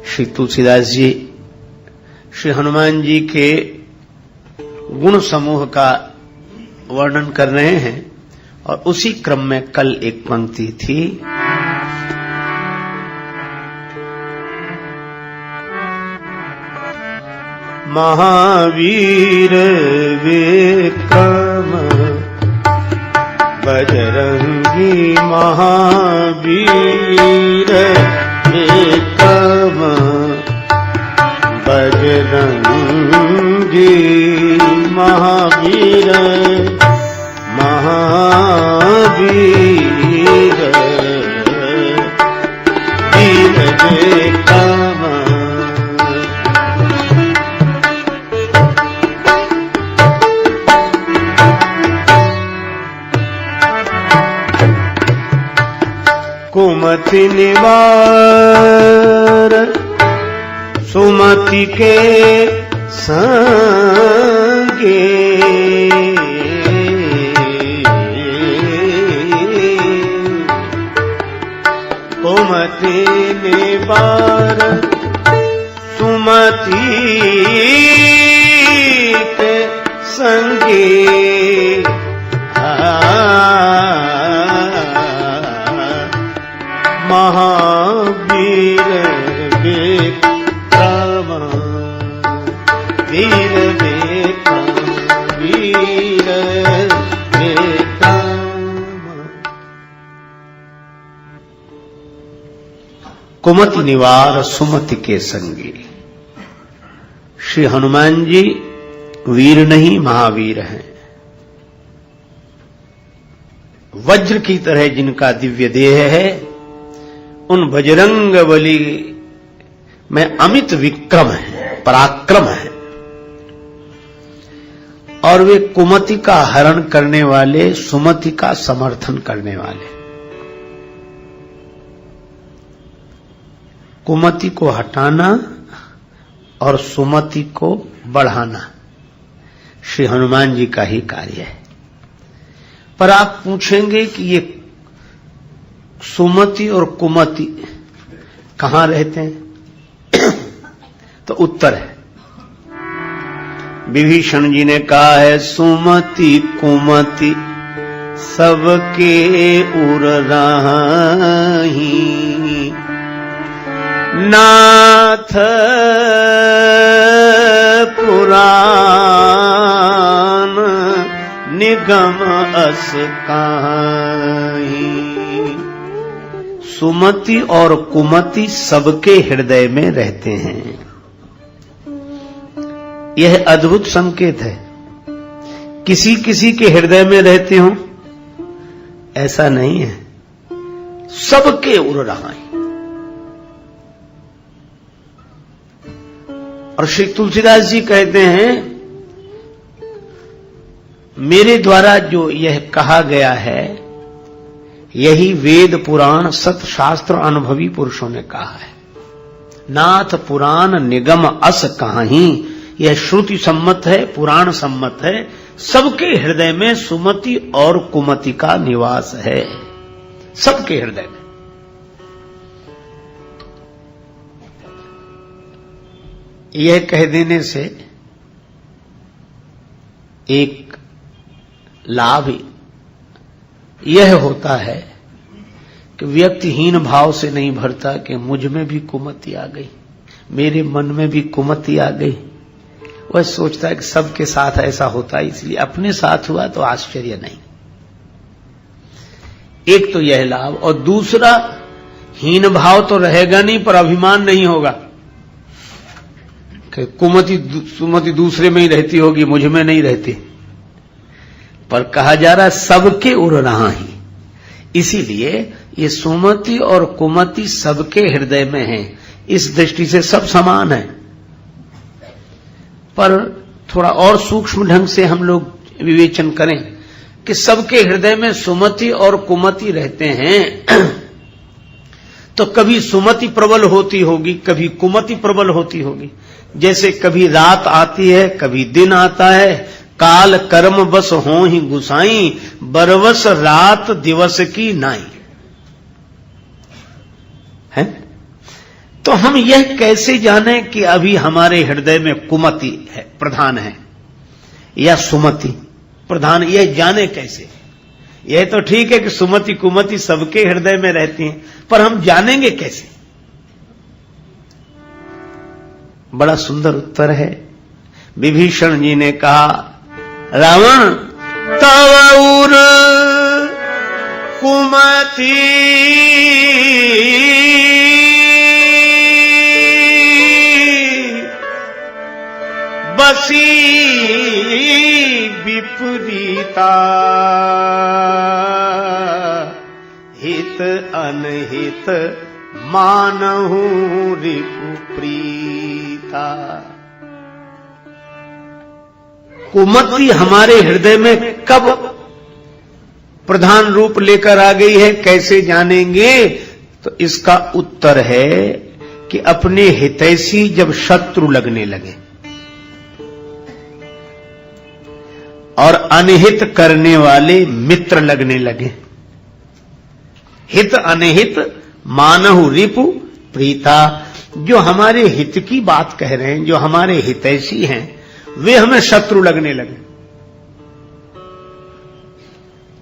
श्री तुलसीदास जी श्री हनुमान जी के गुण समूह का वर्णन कर रहे हैं और उसी क्रम में कल एक पंक्ति थी, महावीर विक्रम बजरंगी, महावीर विक्रम बजरंगी, महावीर महावीर वीर विक्रम। कुमति निवार सुमति के संगे, कुमति निवार सुमति के संगे, महावीर विक्रम वीर विक्रम वीर विक्रम। कुमति निवार सुमति के संगी। श्री हनुमान जी वीर नहीं महावीर हैं। वज्र की तरह जिनका दिव्य देह है, उन बजरंग बली में अमित विक्रम है, पराक्रम है, और वे कुमति का हरण करने वाले, सुमति का समर्थन करने वाले। कुमति को हटाना और सुमति को बढ़ाना श्री हनुमान जी का ही कार्य है। पर आप पूछेंगे कि ये सुमति और कुमति कहां रहते हैं? तो उत्तर है, विभीषण जी ने कहा है, सुमति कुमति सबके उर राही, नाथ पुराण निगम अस काहीं। सुमति और कुमति सबके हृदय में रहते हैं। यह अद्भुत संकेत है। किसी किसी के हृदय में रहते हो ऐसा नहीं है, सबके उर रहा है। और श्री तुलसीदास जी कहते हैं, मेरे द्वारा जो यह कहा गया है, यही वेद पुराण सत शास्त्र अनुभवी पुरुषों ने कहा है। नाथ पुराण निगम अस कहाहीं, यह श्रुति सम्मत है, पुराण सम्मत है। सबके हृदय में सुमति और कुमति का निवास है, सबके हृदय में। यह कह देने से एक लाभ यह होता है कि व्यक्ति हीन भाव से नहीं भरता कि मुझ में भी कुमति आ गई, मेरे मन में भी कुमति आ गई। वह सोचता है कि सबके साथ ऐसा होता है, इसलिए अपने साथ हुआ तो आश्चर्य नहीं। एक तो यह लाभ, और दूसरा हीन भाव तो रहेगा नहीं, पर अभिमान नहीं होगा कि सुमति दूसरे में ही रहती होगी, मुझ में नहीं रहती। पर कहा जा रहा है सबके उर रहा ही, इसीलिए ये सुमति और कुमति सबके हृदय में है। इस दृष्टि से सब समान है, पर थोड़ा और सूक्ष्म ढंग से हम लोग विवेचन करें कि सबके हृदय में सुमति और कुमति रहते हैं, तो कभी सुमति प्रबल होती होगी, कभी कुमति प्रबल होती होगी। जैसे कभी रात आती है, कभी दिन आता है, काल कर्म बस हो ही गुसाई, बरवस रात दिवस की नाई है। तो हम यह कैसे जाने कि अभी हमारे हृदय में कुमति है, प्रधान है, या सुमति प्रधान, यह जाने कैसे? यह तो ठीक है कि सुमति कुमति सबके हृदय में रहती हैं, पर हम जानेंगे कैसे? बड़ा सुंदर उत्तर है। विभीषण जी ने कहा, रावण तवउर कुमति बसी विपरीता, हित अनहित मानहु रिपु प्रीता। कुमति हमारे हृदय में कब प्रधान रूप लेकर आ गई है, कैसे जानेंगे? तो इसका उत्तर है कि अपने हितैषी जब शत्रु लगने लगे और अनहित करने वाले मित्र लगने लगे। हित अनहित मानहु रिपु प्रीता, जो हमारे हित की बात कह रहे हैं, जो हमारे हितैषी हैं, वे हमें शत्रु लगने लगे,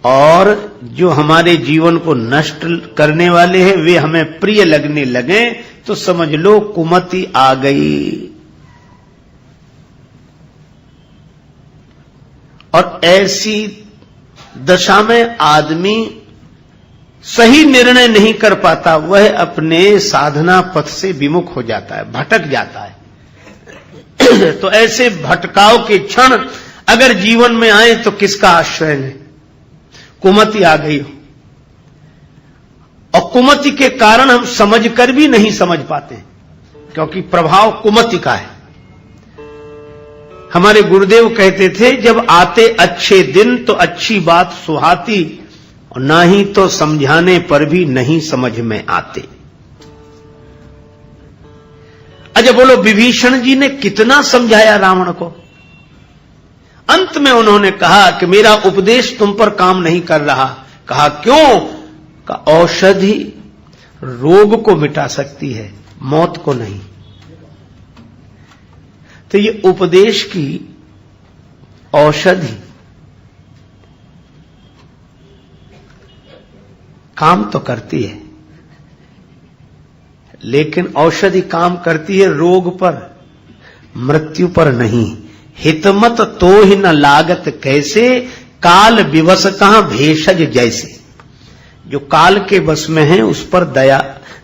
और जो हमारे जीवन को नष्ट करने वाले हैं वे हमें प्रिय लगने लगे, तो समझ लो कुमति आ गई। और ऐसी दशा में आदमी सही निर्णय नहीं कर पाता, वह अपने साधना पथ से विमुख हो जाता है, भटक जाता है। तो ऐसे भटकाव के क्षण अगर जीवन में आए तो किसका आश्रय लें? कुमति आ गई हो, और कुमति के कारण हम समझकर भी नहीं समझ पाते, क्योंकि प्रभाव कुमति का है। हमारे गुरुदेव कहते थे, जब आते अच्छे दिन तो अच्छी बात सुहाती, और ना ही तो समझाने पर भी नहीं समझ में आते। अच्छा बोलो, विभीषण जी ने कितना समझाया रावण को? अंत में उन्होंने कहा कि मेरा उपदेश तुम पर काम नहीं कर रहा। कहा क्यों? का औषधि रोग को मिटा सकती है, मौत को नहीं। तो ये उपदेश की औषधि काम तो करती है, लेकिन औषधि काम करती है रोग पर, मृत्यु पर नहीं। हितमत तो ही न लागत कैसे, काल विवश कहां भेषज जैसे। जो काल के बस में है उस पर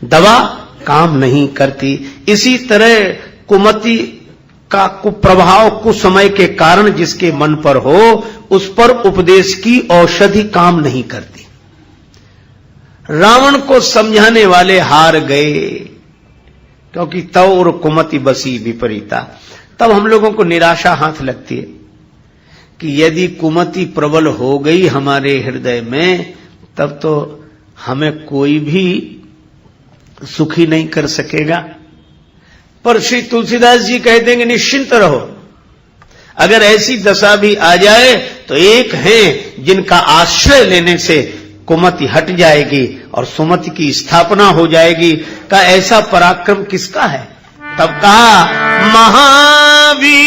दवा काम नहीं करती। इसी तरह कुमति का कुप्रभाव कुसमय के कारण जिसके मन पर हो, उस पर उपदेश की औषधि काम नहीं करती। रावण को समझाने वाले हार गए, क्योंकि तव और कुमति बसी विपरीता। तब हम लोगों को निराशा हाथ लगती है कि यदि कुमति प्रबल हो गई हमारे हृदय में, तब तो हमें कोई भी सुखी नहीं कर सकेगा। पर श्री तुलसीदास जी कहते हैं कि निश्चिंत रहो, अगर ऐसी दशा भी आ जाए तो एक हैं जिनका आश्रय लेने से कुमति हट जाएगी और सुमति की स्थापना हो जाएगी। का ऐसा पराक्रम किसका है? तब कहा, महावीर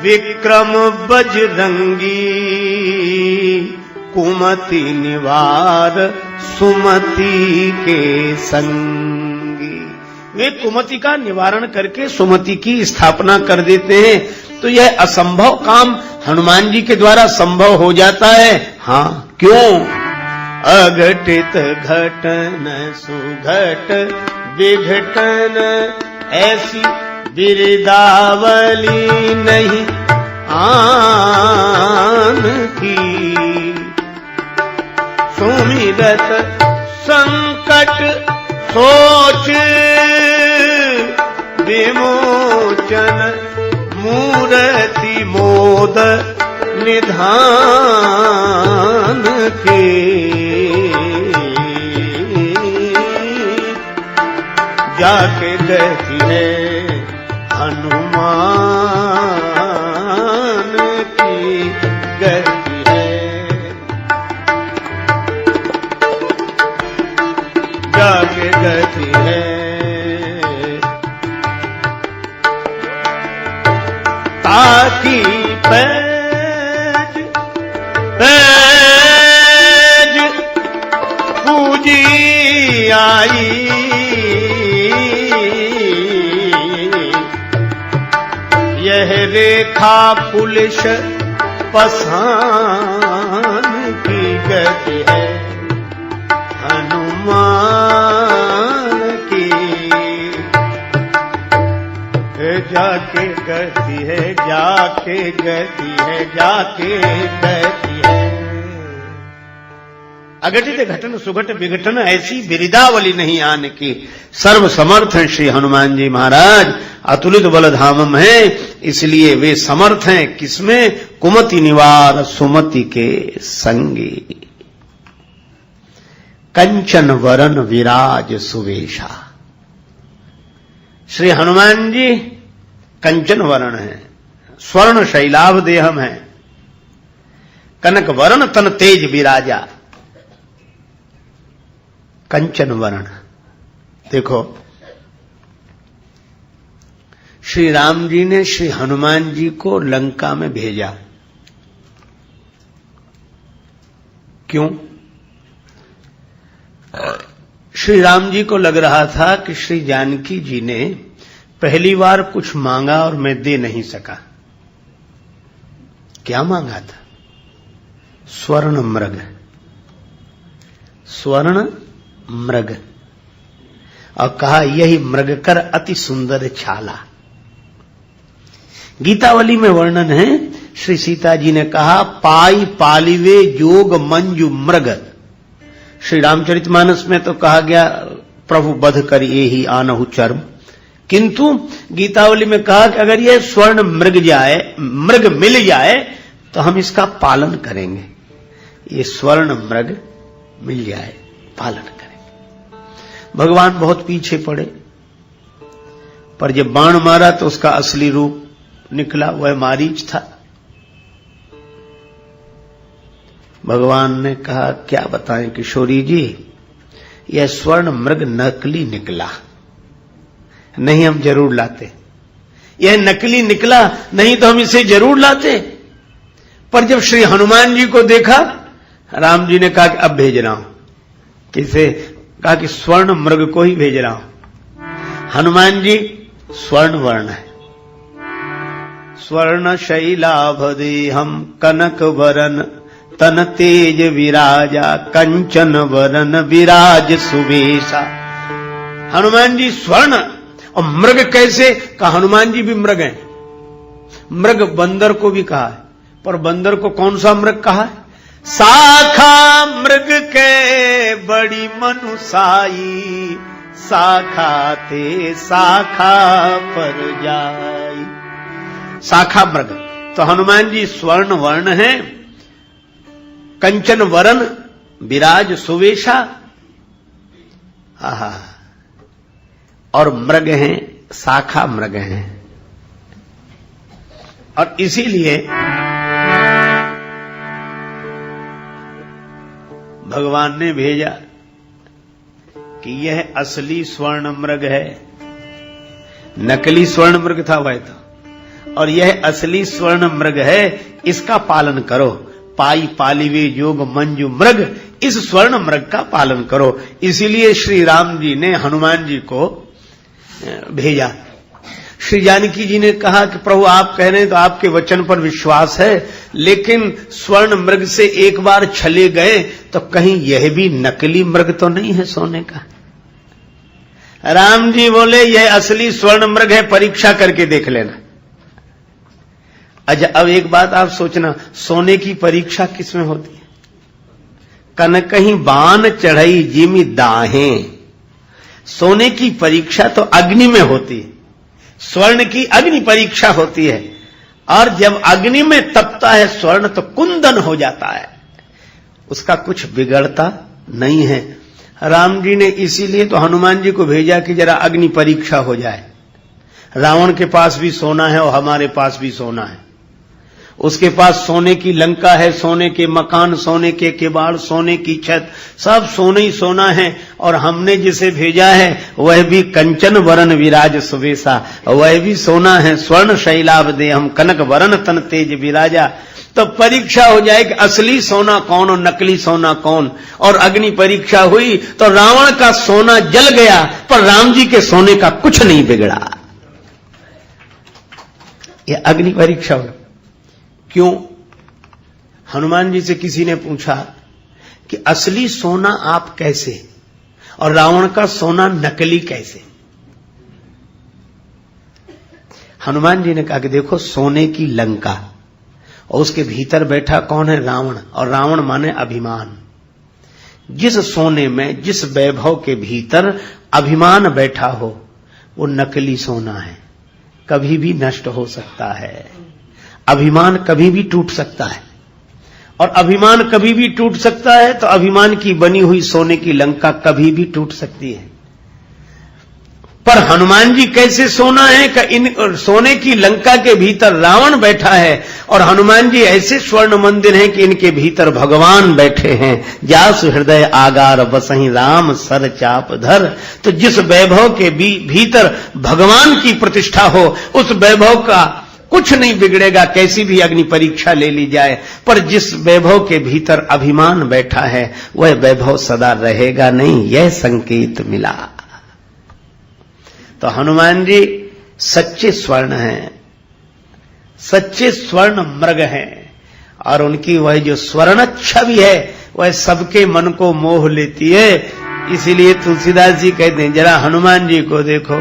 विक्रम बजरंगी, कुमति निवार सुमति के संगी। वे कुमति का निवारण करके सुमति की स्थापना कर देते हैं। तो यह असंभव काम हनुमान जी के द्वारा संभव हो जाता है। हाँ, क्यों? अघटित घटन सुघट विघटन, ऐसी बिरदावली नहीं आन की। सुमिरत संकट सोच विमोचन, मूर्ति मोद निधान के। जाके गति है हनुमान की गति है। जाके गति है। ताकि पैज पैज पूजी आई, यह रेखा पुलिस पसान की गति है, हनुमान की जाके गति है, जाके गति है, जाके गति है। अघटित घटन सुघट विघटन ऐसी बिरिदावली नहीं आने की। सर्व समर्थ हैं श्री हनुमान जी महाराज, अतुलित बल धामम है, इसलिए वे समर्थ हैं किसमें? कुमति निवार सुमति के संगी। कंचन वरन विराज सुवेशा। श्री हनुमान जी कंचन वरण है, स्वर्ण शैलाभ देहम है, कनक वरण तन तेज विराजा। कंचन वरण। देखो श्री राम जी ने श्री हनुमान जी को लंका में भेजा, क्यों? श्री राम जी को लग रहा था कि श्री जानकी जी ने पहली बार कुछ मांगा और मैं दे नहीं सका। क्या मांगा था? स्वर्ण मृग, स्वर्ण मृग, और कहा यही मृग कर अति सुंदर छाला। गीतावली में वर्णन है, श्री सीता जी ने कहा पाई पालिवे जोग मंजू मृग। श्री रामचरितमानस में तो कहा गया प्रभु बध कर ये ही आनहु चर्म, किंतु गीतावली में कहा कि अगर ये स्वर्ण मृग मिल जाए तो हम इसका पालन करेंगे। ये स्वर्ण मृग मिल जाए, पालन करेंगे। भगवान बहुत पीछे पड़े, पर जब बाण मारा तो उसका असली रूप निकला, वह मारीच था। भगवान ने कहा क्या बताएं किशोरी जी, यह स्वर्ण मृग नकली निकला, नहीं हम जरूर लाते। यह नकली निकला, नहीं तो हम इसे जरूर लाते। पर जब श्री हनुमान जी को देखा, राम जी ने कहा कि अब भेज रहा हूं। किसे? कहा कि स्वर्ण मृग को ही भेज रहा हूं। हनुमान जी स्वर्ण वर्ण है, स्वर्ण शैलाभ देहम कनक वरन तन तेज विराजा, कंचन वरन विराज सुवेशा। हनुमान जी स्वर्ण। और मृग कैसे? कहा हनुमान जी भी मृग हैं। मृग बंदर को भी कहा है, पर बंदर को कौन सा मृग कहा है? साखा मृग के बड़ी मनुसाई, साखा ते साखा पर जाई। साखा मृग। तो हनुमान जी स्वर्ण वर्ण हैं, कंचन वरन विराज सुवेशा, आहा, और मृग हैं, शाखा मृग हैं। और इसीलिए भगवान ने भेजा कि यह असली स्वर्ण मृग है। नकली स्वर्ण मृग था वह तो, और यह असली स्वर्ण मृग है, इसका पालन करो। पाई पालिवे योग मंजू मृग, इस स्वर्ण मृग का पालन करो। इसीलिए श्री राम जी ने हनुमान जी को भेजा। श्री जानकी जी ने कहा कि प्रभु आप कह रहे हैं तो आपके वचन पर विश्वास है, लेकिन स्वर्ण मृग से एक बार छले गए तो कहीं यह भी नकली मृग तो नहीं है सोने का। राम जी बोले यह असली स्वर्ण मृग है, परीक्षा करके देख लेना। अच्छा, अब एक बात आप सोचना, सोने की परीक्षा किसमें होती है? कनकहीं बाण चढ़ई जिमि दाहें। सोने की परीक्षा तो अग्नि में होती है, स्वर्ण की अग्नि परीक्षा होती है। और जब अग्नि में तपता है स्वर्ण तो कुंदन हो जाता है, उसका कुछ बिगड़ता नहीं है। राम जी ने इसीलिए तो हनुमान जी को भेजा कि जरा अग्नि परीक्षा हो जाए। रावण के पास भी सोना है और हमारे पास भी सोना है। उसके पास सोने की लंका है, सोने के मकान, सोने के किवाड़, सोने की छत, सब सोने ही सोना है। और हमने जिसे भेजा है वह भी कंचन वरन विराज सुबेसा, वह भी सोना है। स्वर्ण शैलाभ दे हम कनक वरन तन तेज विराजा। तो परीक्षा हो जाए कि असली सोना कौन और नकली सोना कौन। और अग्नि परीक्षा हुई तो रावण का सोना जल गया, पर राम जी के सोने का कुछ नहीं बिगड़ा। यह अग्नि परीक्षा हुई। क्यों? हनुमान जी से किसी ने पूछा कि असली सोना आप कैसे और रावण का सोना नकली कैसे? हनुमान जी ने कहा कि देखो, सोने की लंका और उसके भीतर बैठा कौन है? रावण। और रावण माने अभिमान। जिस सोने में, जिस वैभव के भीतर अभिमान बैठा हो वो नकली सोना है, कभी भी नष्ट हो सकता है। अभिमान कभी भी टूट सकता है, और अभिमान कभी भी टूट सकता है तो अभिमान की बनी हुई सोने की लंका कभी भी टूट सकती है। पर हनुमान जी कैसे सोना है कि इन सोने की लंका के भीतर रावण बैठा है, और हनुमान जी ऐसे स्वर्ण मंदिर हैं कि इनके भीतर भगवान बैठे हैं। जासु हृदय आगार बसहि राम सर चाप धर। तो जिस वैभव के भीतर भगवान की प्रतिष्ठा हो, उस वैभव का कुछ नहीं बिगड़ेगा, कैसी भी अग्नि परीक्षा ले ली जाए। पर जिस वैभव के भीतर अभिमान बैठा है वह वैभव सदा रहेगा नहीं, यह संकेत मिला। तो हनुमान जी सच्चे स्वर्ण हैं, सच्चे स्वर्ण मृग हैं, और उनकी वह जो स्वर्ण छवि है वह सबके मन को मोह लेती है। इसीलिए तुलसीदास जी कहते हैं, जरा हनुमान जी को देखो।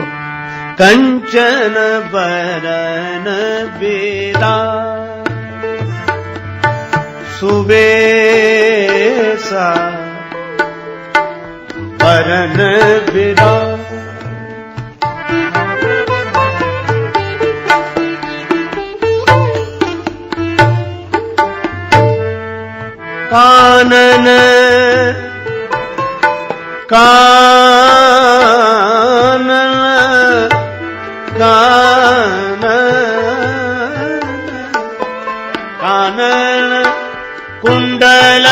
कंचन बरन बिराज सुबेसा बरन बिराज कानन कानन कानन कुंडल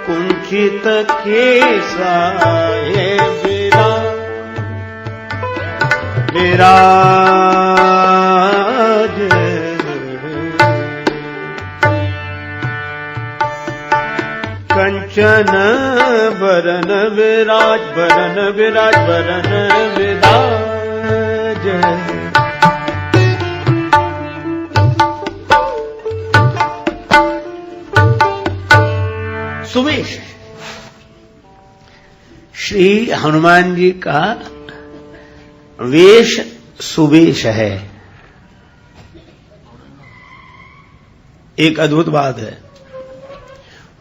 कुंचित केसाय विराज कंचन बरन विराज बरन विराज बरन विराज। सुवेश, श्री हनुमान जी का वेश सुवेश है। एक अद्भुत बात है,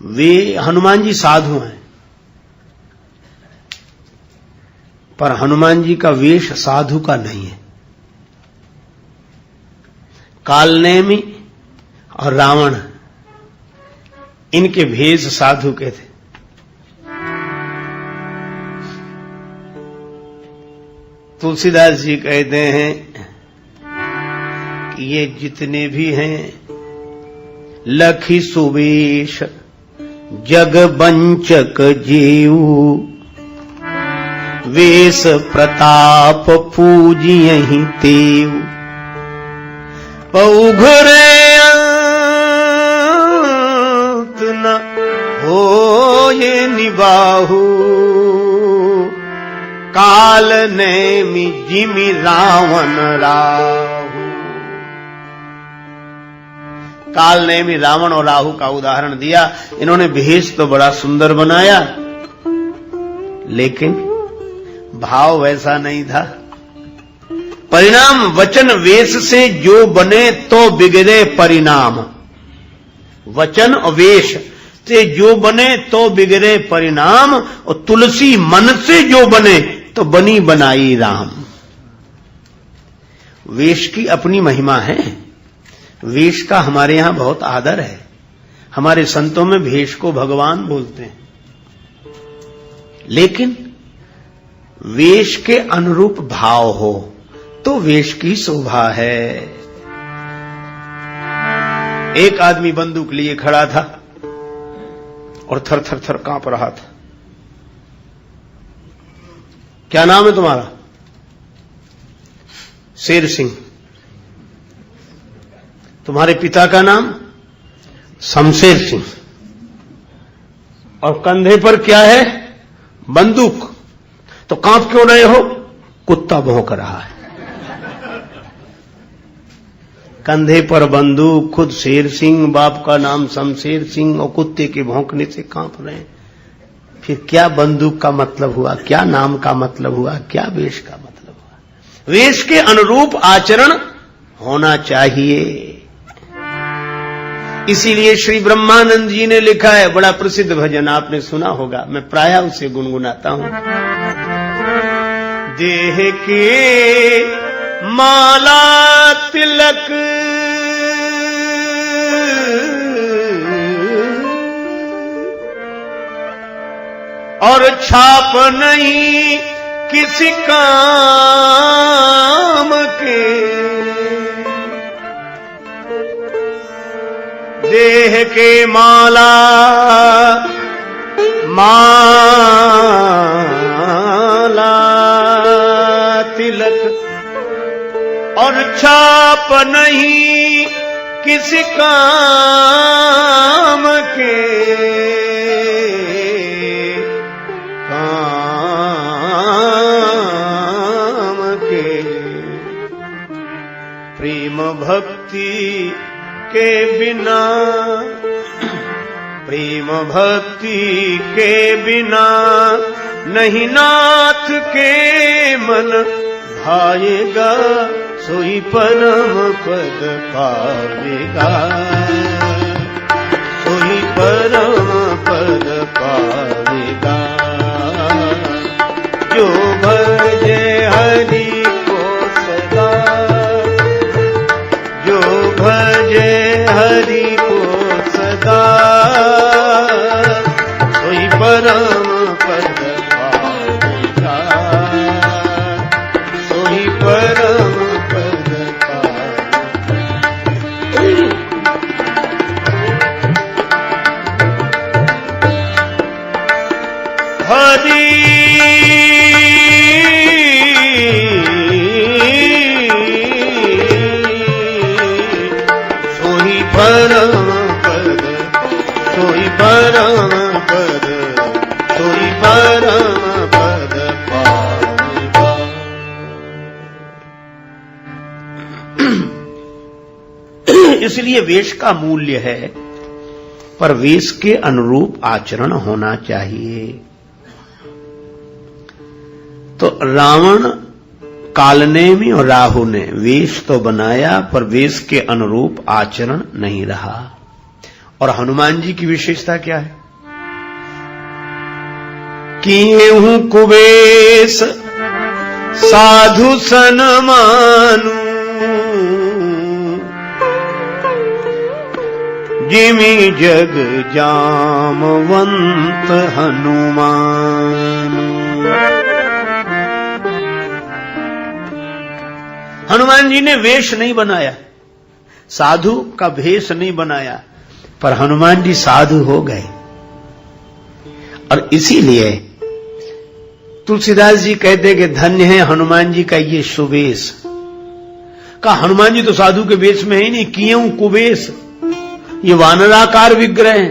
वे हनुमान जी साधु हैं, पर हनुमान जी का वेश साधु का नहीं है। कालनेमी और रावण, इनके भेष साधु के थे। तुलसीदास जी कहते हैं कि ये जितने भी हैं लखी सुवेश जग बंचक जीव, वेश प्रताप पूजियहि तेव, पौघरे अंत न होए निबाहु, काल नेमि जिमि रावण राहु। काल नेमि रावण और राहु का उदाहरण दिया। इन्होंने भेष तो बड़ा सुंदर बनाया, लेकिन भाव वैसा नहीं था। परिणाम वचन वेश से जो बने तो बिगड़े परिणाम। वचन और वेश से जो बने तो बिगड़े परिणाम, और तुलसी मन से जो बने तो बनी बनाई राम। वेश की अपनी महिमा है। वेश का हमारे यहां बहुत आदर है। हमारे संतों में भेष को भगवान बोलते हैं, लेकिन वेश के अनुरूप भाव हो तो वेश की शोभा है। एक आदमी बंदूक लिए खड़ा था और थर थर थर कांप रहा था। क्या नाम है तुम्हारा? शेर सिंह। तुम्हारे पिता का नाम? शमशेर सिंह। और कंधे पर क्या है? बंदूक। तो कांप क्यों रहे हो? कुत्ता भौंक रहा है। कंधे पर बंदूक, खुद शेर सिंह, बाप का नाम शमशेर सिंह, और कुत्ते के भौंकने से कांप रहे हैं। फिर क्या बंदूक का मतलब हुआ? क्या नाम का मतलब हुआ? क्या वेश का मतलब हुआ? वेश के अनुरूप आचरण होना चाहिए। इसीलिए श्री ब्रह्मानंद जी ने लिखा है, बड़ा प्रसिद्ध भजन आपने सुना होगा, मैं प्रायः उसे गुनगुनाता हूं। देह के माला तिलक और छाप नहीं किसी काम के, देह के माला तिलक और छाप नहीं किसी काम के, प्रेम भक्ति के बिना, प्रेम भक्ति के बिना नहीं नाथ के मन भाएगा, सोई परम पद पावेगा, सोई परम पद पावेगा। जो भजे हरि को सदा, जो भजे हरि को सदा, सोई परम पद पावेगा, सोई परम पद पावेगा। हरि परम पद, सोई परम पद, सोई परम पद पावेगा। इसलिए वेश का मूल्य है, पर वेश के अनुरूप आचरण होना चाहिए। तो रावण, कालनेमी और राहु ने वेश तो बनाया, पर वेश के अनुरूप आचरण नहीं रहा। और हनुमान जी की विशेषता क्या है? किए हूं कुबेश साधु सन मानू, जिमि जग जामवंत हनुमान। हनुमान जी ने वेश नहीं बनाया, साधु का भेष नहीं बनाया, पर हनुमान जी साधु हो गए। और इसीलिए तुलसीदास जी कहते कि धन्य है हनुमान जी का ये सुवेश। कहा हनुमान जी तो साधु के वेश में ही नहीं, किए कुबेश, ये वानराकार विग्रह है,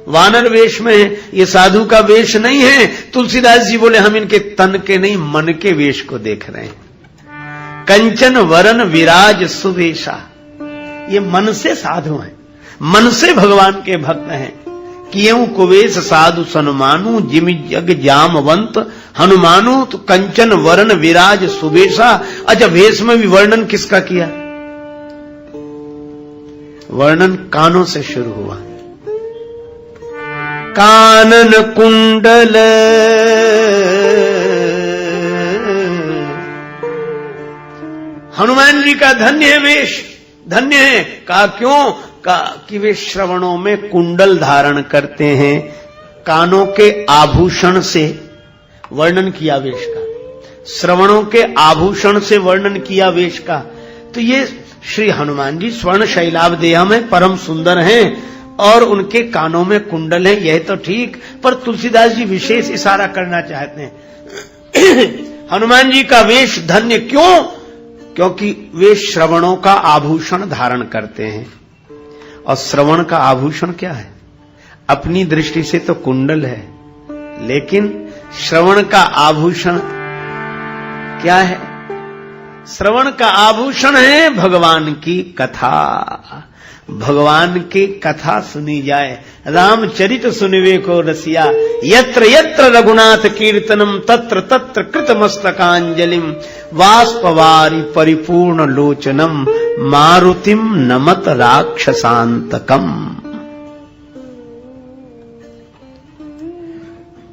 वानर वेश में है, ये साधु का वेश नहीं है। तुलसीदास जी बोले हम इनके तन के नहीं मन के वेश को देख रहे हैं। कंचन वरन विराज सुवेशा, ये मन से साधु हैं, मन से भगवान के भक्त हैं। कियऊ कुवेश साधु सनमानु, जिमि जग जामवंत हनुमानु। तो कंचन वरन विराज सुवेशा। अच्छा, वेश में भी वर्णन किसका किया? वर्णन कानों से शुरू हुआ। कानन कुंडल हनुमान जी का धन्य है वेश, धन्य है। कहा क्यों? कहा कि वे श्रवणों में कुंडल धारण करते हैं, कानों के आभूषण से वर्णन किया वेश का। श्रवणों के आभूषण से वर्णन किया वेश का। तो ये श्री हनुमान जी स्वर्ण शैलावदेह में परम सुंदर हैं और उनके कानों में कुंडल है, यह तो ठीक, पर तुलसीदास जी विशेष इशारा करना चाहते हैं। हनुमान जी का वेश धन्य क्यों? क्योंकि वे श्रवणों का आभूषण धारण करते हैं। और श्रवण का आभूषण क्या है? अपनी दृष्टि से तो कुंडल है, लेकिन श्रवण का आभूषण क्या है? श्रवण का आभूषण है भगवान की कथा। भगवान की कथा सुनी जाए, रामचरित सुनिवे को रसिया, यत्र यत्र रघुनाथ कीर्तनम तत्र तत्र कृतमस्तकांजलिम, वाष्पवारि परिपूर्ण लोचनम, मारुतिम नमत राक्षसांतकम।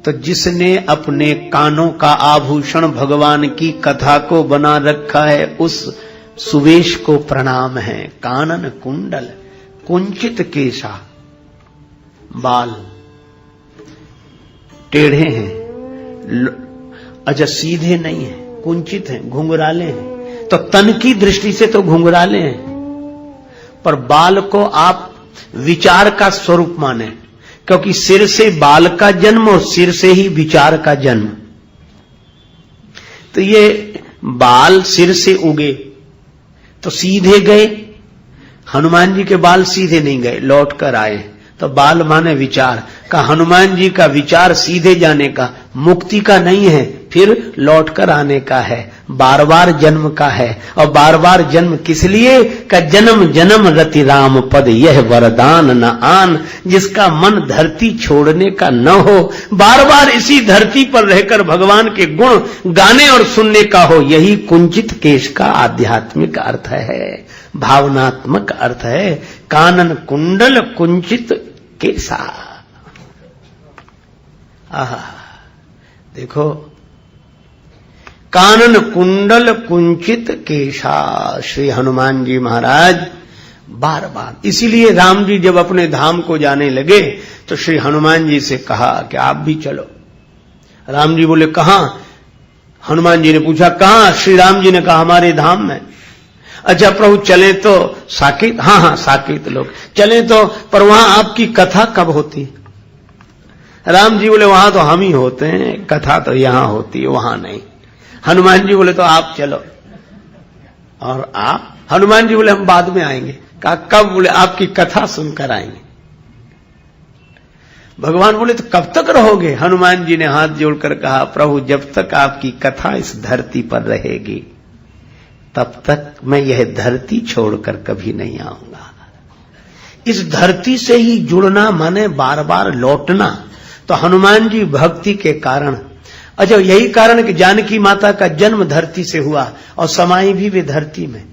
तो जिसने अपने कानों का आभूषण भगवान की कथा को बना रखा है, उस सुवेश को प्रणाम है। कानन कुंडल कुंचित केशा, बाल टेढ़े हैं, अच्छा सीधे नहीं है, कुंचित हैं, घुंघराले हैं। तो तन की दृष्टि से तो घुंघराले हैं, पर बाल को आप विचार का स्वरूप माने, क्योंकि सिर से बाल का जन्म और सिर से ही विचार का जन्म। तो ये बाल सिर से उगे तो सीधे गए, हनुमान जी के बाल सीधे नहीं गए, लौट कर आए। तो बाल माने विचार का, हनुमान जी का विचार सीधे जाने का, मुक्ति का नहीं है, फिर लौट कर आने का है, बार बार जन्म का है। और बार बार जन्म किस लिए? का जन्म जन्म रति राम पद यह वरदान न आन, जिसका मन धरती छोड़ने का न हो, बार बार इसी धरती पर रहकर भगवान के गुण गाने और सुनने का हो, यही कुंचित केश का आध्यात्मिक अर्थ है, भावनात्मक अर्थ है। कानन कुंडल कुंचित केसा। आहा, देखो, कानन कुंडल कुंचित केशा। श्री हनुमान जी महाराज बार बार, इसीलिए राम जी जब अपने धाम को जाने लगे तो श्री हनुमान जी से कहा कि आप भी चलो। राम जी बोले कहां? हनुमान जी ने पूछा कहां? श्री राम जी ने कहा हमारे धाम में। अच्छा प्रभु चले तो साकेत? हाँ हाँ साकेत लोग चले तो, पर वहां आपकी कथा कब होती? राम जी बोले वहां तो हम ही होते हैं, कथा तो यहां होती है, वहां नहीं। हनुमान जी बोले तो आप चलो। और आप? हनुमान जी बोले हम बाद में आएंगे। कहा कब? बोले आपकी कथा सुनकर आएंगे। भगवान बोले तो कब तक रहोगे? हनुमान जी ने हाथ जोड़कर कहा प्रभु जब तक आपकी कथा इस धरती पर रहेगी तब तक मैं यह धरती छोड़कर कभी नहीं आऊंगा। इस धरती से ही जुड़ना माने बार बार लौटना। तो हनुमान जी भक्ति के कारण, अच्छा यही कारण कि जानकी माता का जन्म धरती से हुआ और समाई भी वे धरती में।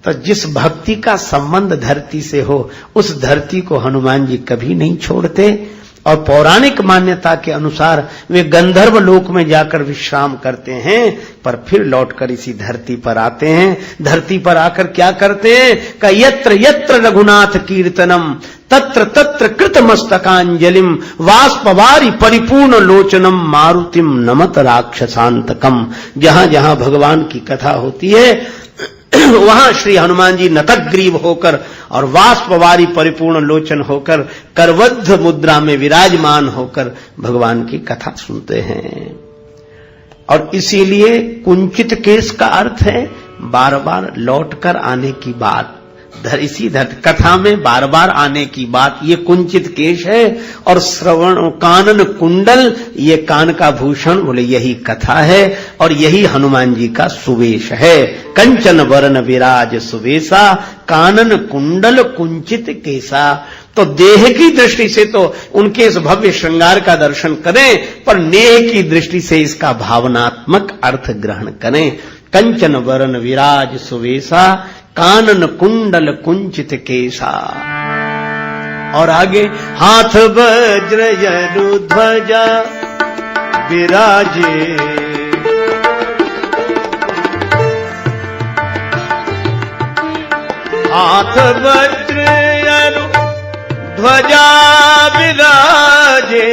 तो जिस भक्ति का संबंध धरती से हो, उस धरती को हनुमान जी कभी नहीं छोड़ते। और पौराणिक मान्यता के अनुसार वे गंधर्व लोक में जाकर विश्राम करते हैं, पर फिर लौटकर इसी धरती पर आते हैं। धरती पर आकर क्या करते हैं? का यत्र यत्र रघुनाथ कीर्तनम तत्र तत्र कृतमस्तकांजलिम, वाष्पवारि परिपूर्ण लोचनम, मारुतिम नमत राक्षसांतकम। जहां जहां भगवान की कथा होती है वहां श्री हनुमान जी नतग्रीव होकर और वाष्पवारि परिपूर्ण लोचन होकर करवद्ध मुद्रा में विराजमान होकर भगवान की कथा सुनते हैं। और इसीलिए कुंचित केश का अर्थ है बार बार लौटकर आने की बात। इसी कथा में बार बार आने की बात, ये कुंचित केश है। और श्रवण कानन कुंडल, ये कान का भूषण, बोले यही कथा है और यही हनुमान जी का सुवेश है। कंचन वरण विराज सुवेशा, कानन कुंडल कुंचित केसा। तो देह की दृष्टि से तो उनके इस भव्य श्रृंगार का दर्शन करें, पर नेह की दृष्टि से इसका भावनात्मक अर्थ ग्रहण करें। कंचन वरण विराज सुवेशा, कानन कुंडल कुंचित केसा। और आगे हाथ वज्र जरु ध्वजा विराजे, हाथ वज्र जरु ध्वजा विराजे,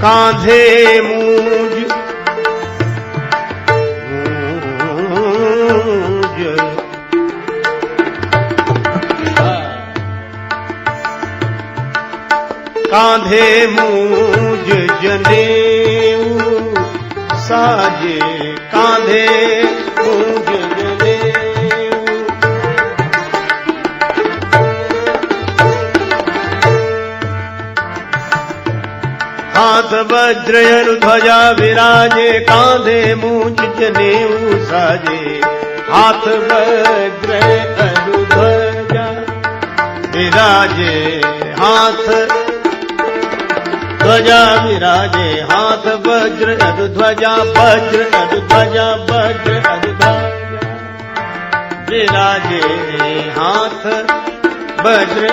कांधे मूंज कांधे मूंज जनेऊ साजे कांधे मूंज जनेऊ हाथ वज्र ध्वजा विराजे कांधे मूंज जनेऊ साजे हाथ वज्र ध्वजा विराजे हाथ ध्वजा विराजे हाथ वज्र ध्वजा वज्र ध्वजा वज्र ध्वजा विराजे हाथ वज्र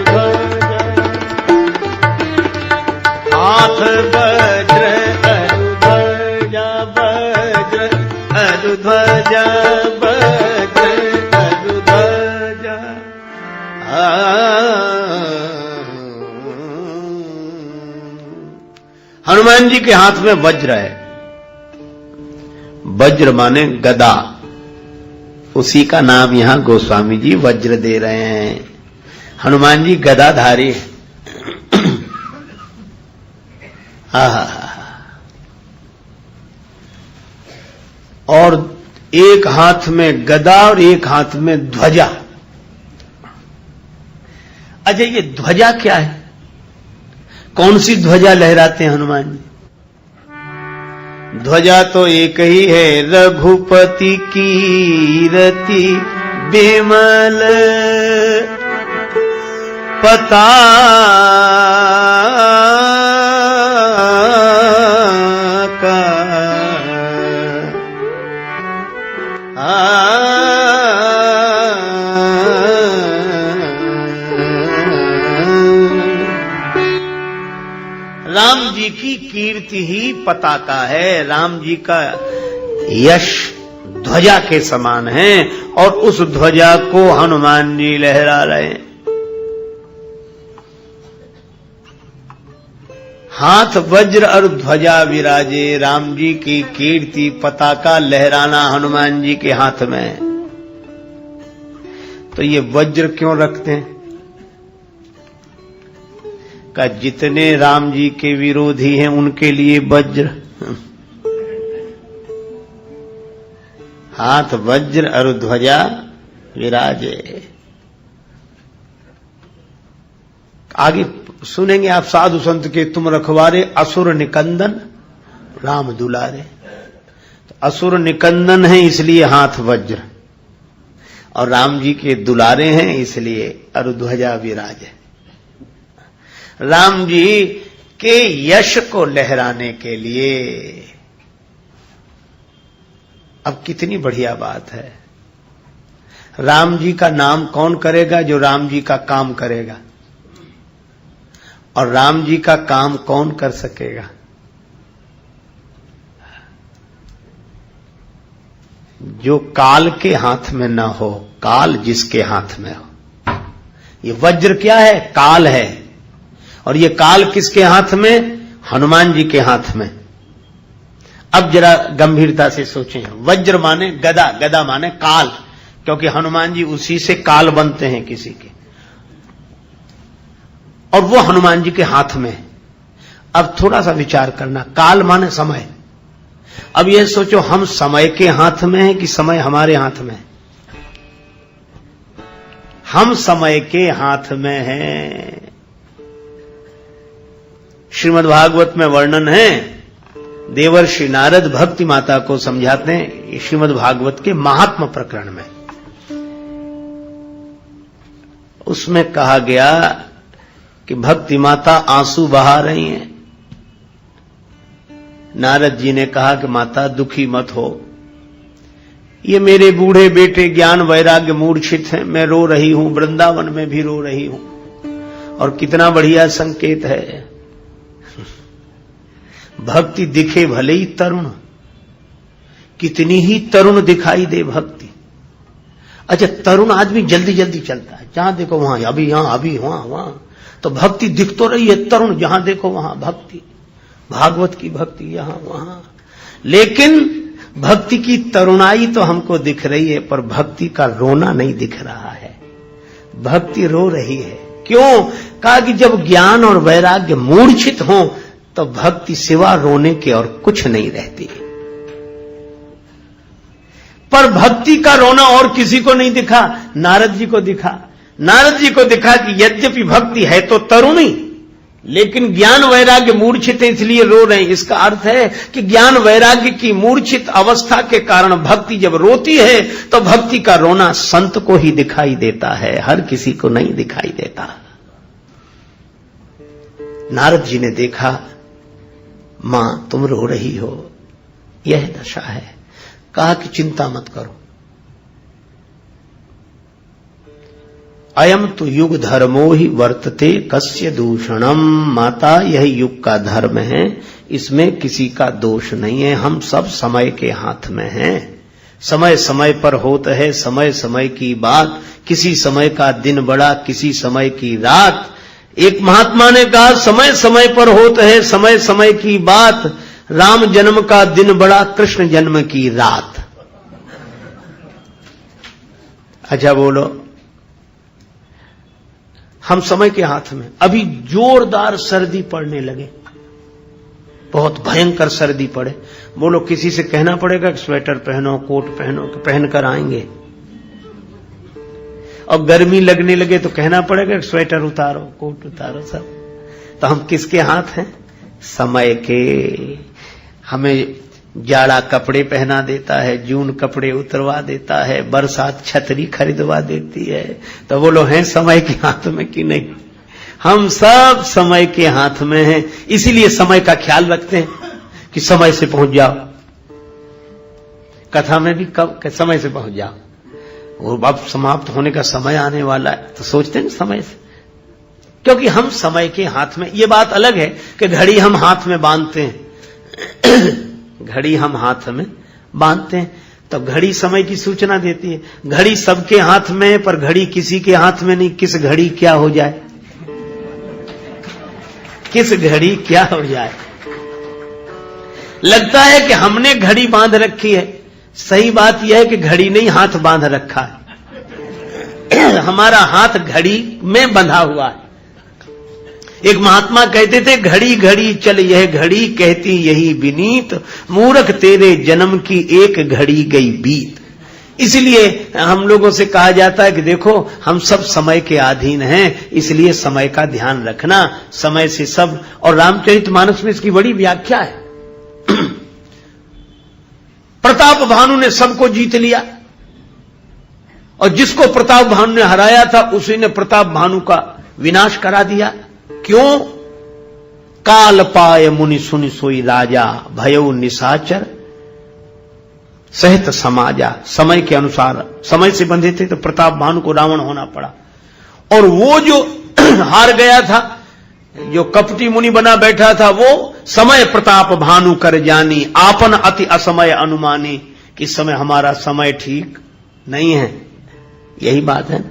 ध्वजा हाथ वज्र ध्वजा वज्र ध्वजा वज्र ध्वजा हनुमान जी के हाथ में वज्र है। वज्र माने गदा, उसी का नाम यहां गोस्वामी जी वज्र दे रहे हैं। हनुमान जी गदाधारी और एक हाथ में गदा और एक हाथ में ध्वजा। अच्छा, ये ध्वजा क्या है? कौन सी ध्वजा लहराते हैं हनुमान जी? ध्वजा तो एक ही है, रघुपति कीरति बिमल पताका राम जी की कीर्ति ही पताका है। राम जी का यश ध्वजा के समान है और उस ध्वजा को हनुमान जी लहरा रहे हैं। हाथ वज्र और ध्वजा विराजे, राम जी की कीर्ति पताका लहराना हनुमान जी के हाथ में है। तो ये वज्र क्यों रखते हैं? का जितने राम जी के विरोधी हैं उनके लिए वज्र। हाथ वज्र और ध्वजा विराजे। आगे सुनेंगे आप साधु संत के, तुम रखवारे असुर निकंदन राम दुलारे। तो असुर निकंदन है इसलिए हाथ वज्र, और राम जी के दुलारे हैं इसलिए और ध्वजा विराजे। राम जी के यश को लहराने के लिए। अब कितनी बढ़िया बात है। राम जी का नाम कौन करेगा? जो राम जी का काम करेगा। और राम जी का काम कौन कर सकेगा? जो काल के हाथ में न हो, काल जिसके हाथ में हो। ये वज्र क्या है? काल है। और ये काल किसके हाथ में? हनुमान जी के हाथ में। अब जरा गंभीरता से सोचें। वज्र माने गदा, गदा माने काल, क्योंकि हनुमान जी उसी से काल बनते हैं किसी के, और वो हनुमान जी के हाथ में। अब थोड़ा सा विचार करना, काल माने समय। अब ये सोचो, हम समय के हाथ में हैं कि समय हमारे हाथ में है? हम समय के हाथ में हैं। श्रीमद् भागवत में वर्णन है, देवर्षि नारद भक्ति माता को समझाते हैं श्रीमद् भागवत के महात्म प्रकरण में। उसमें कहा गया कि भक्ति माता आंसू बहा रही हैं। नारद जी ने कहा कि माता दुखी मत हो, ये मेरे बूढ़े बेटे ज्ञान वैराग्य मूर्छित हैं, मैं रो रही हूं, वृंदावन में भी रो रही हूं। और कितना बढ़िया संकेत है। भक्ति दिखे भले ही तरुण, कितनी ही तरुण दिखाई दे भक्ति। अच्छा, तरुण आदमी जल्दी जल्दी चलता है, जहां देखो वहां, अभी यहां, अभी वहां वहां। तो भक्ति दिख तो रही है तरुण, जहां देखो वहां भक्ति। भागवत की भक्ति यहां वहां, लेकिन भक्ति की तरुणाई तो हमको दिख रही है, पर भक्ति का रोना नहीं दिख रहा है। भक्ति रो रही है। क्यों? कहा कि जब ज्ञान और वैराग्य मूर्छित हो तो भक्ति सिवा रोने के और कुछ नहीं रहती। पर भक्ति का रोना और किसी को नहीं दिखा, नारद जी को दिखा। नारद जी को दिखा कि यद्यपि भक्ति है तो तरुणी, लेकिन ज्ञान वैराग्य मूर्छित है इसलिए रो रहे हैं। इसका अर्थ है कि ज्ञान वैराग्य की मूर्छित अवस्था के कारण भक्ति जब रोती है तो भक्ति का रोना संत को ही दिखाई देता है, हर किसी को नहीं दिखाई देता। नारद जी ने देखा, मां तुम रो रही हो, यह दशा है। कहा कि चिंता मत करो, अयम तो युग धर्मो ही वर्तते कस्य दूषणम। माता यह युग का धर्म है, इसमें किसी का दोष नहीं है। हम सब समय के हाथ में हैं। समय समय पर होता है समय समय की बात। किसी समय का दिन बड़ा, किसी समय की रात। एक महात्मा ने कहा, समय समय पर होता है समय समय की बात। राम जन्म का दिन बड़ा, कृष्ण जन्म की रात। अच्छा बोलो, हम समय के हाथ में। अभी जोरदार सर्दी पड़ने लगे, बहुत भयंकर सर्दी पड़े, बोलो किसी से कहना पड़ेगा कि स्वेटर पहनो, कोट पहनो, कि पहनकर आएंगे। और गर्मी लगने लगे तो कहना पड़ेगा कि स्वेटर उतारो, कोट उतारो सब। तो हम किसके हाथ हैं? समय के। हमें जाड़ा कपड़े पहना देता है, जून कपड़े उतरवा देता है, बरसात छतरी खरीदवा देती है। तो बोलो हैं समय के हाथ में कि नहीं? हम सब समय के हाथ में हैं। इसीलिए समय का ख्याल रखते हैं कि समय से पहुंच जाओ। कथा में भी कब समय से पहुंच जाओ। और अब समाप्त होने का समय आने वाला है तो सोचते हैं समय से, क्योंकि हम समय के हाथ में। ये बात अलग है कि घड़ी हम हाथ में बांधते हैं घड़ी हम हाथ में बांधते हैं तो घड़ी समय की सूचना देती है। घड़ी सबके हाथ में है, पर घड़ी किसी के हाथ में नहीं। किस घड़ी क्या हो जाए, किस घड़ी क्या हो जाए। लगता है कि हमने घड़ी बांध रखी है, सही बात यह है कि घड़ी नहीं हाथ बांध रखा है हमारा हाथ घड़ी में बंधा हुआ है। एक महात्मा कहते थे, घड़ी घड़ी चल यह घड़ी कहती यही विनीत, मूर्ख तेरे जन्म की एक घड़ी गई बीत। इसलिए हम लोगों से कहा जाता है कि देखो हम सब समय के अधीन हैं, इसलिए समय का ध्यान रखना, समय से सब। और रामचरितमानस में इसकी बड़ी व्याख्या है प्रताप भानु ने सबको जीत लिया, और जिसको प्रताप भानु ने हराया था उसी ने प्रताप भानु का विनाश करा दिया। क्यों? काल पाय मुनि सुनि सोई राजा, भयउ निशाचर सहित समाजा। समय के अनुसार, समय से बंधे थे तो प्रताप भानु को रावण होना पड़ा। और वो जो हार गया था, जो कपटी मुनि बना बैठा था, वो समय प्रताप भानु कर जानी, आपन अति असमय अनुमानी। कि समय हमारा समय ठीक नहीं है। यही बात है।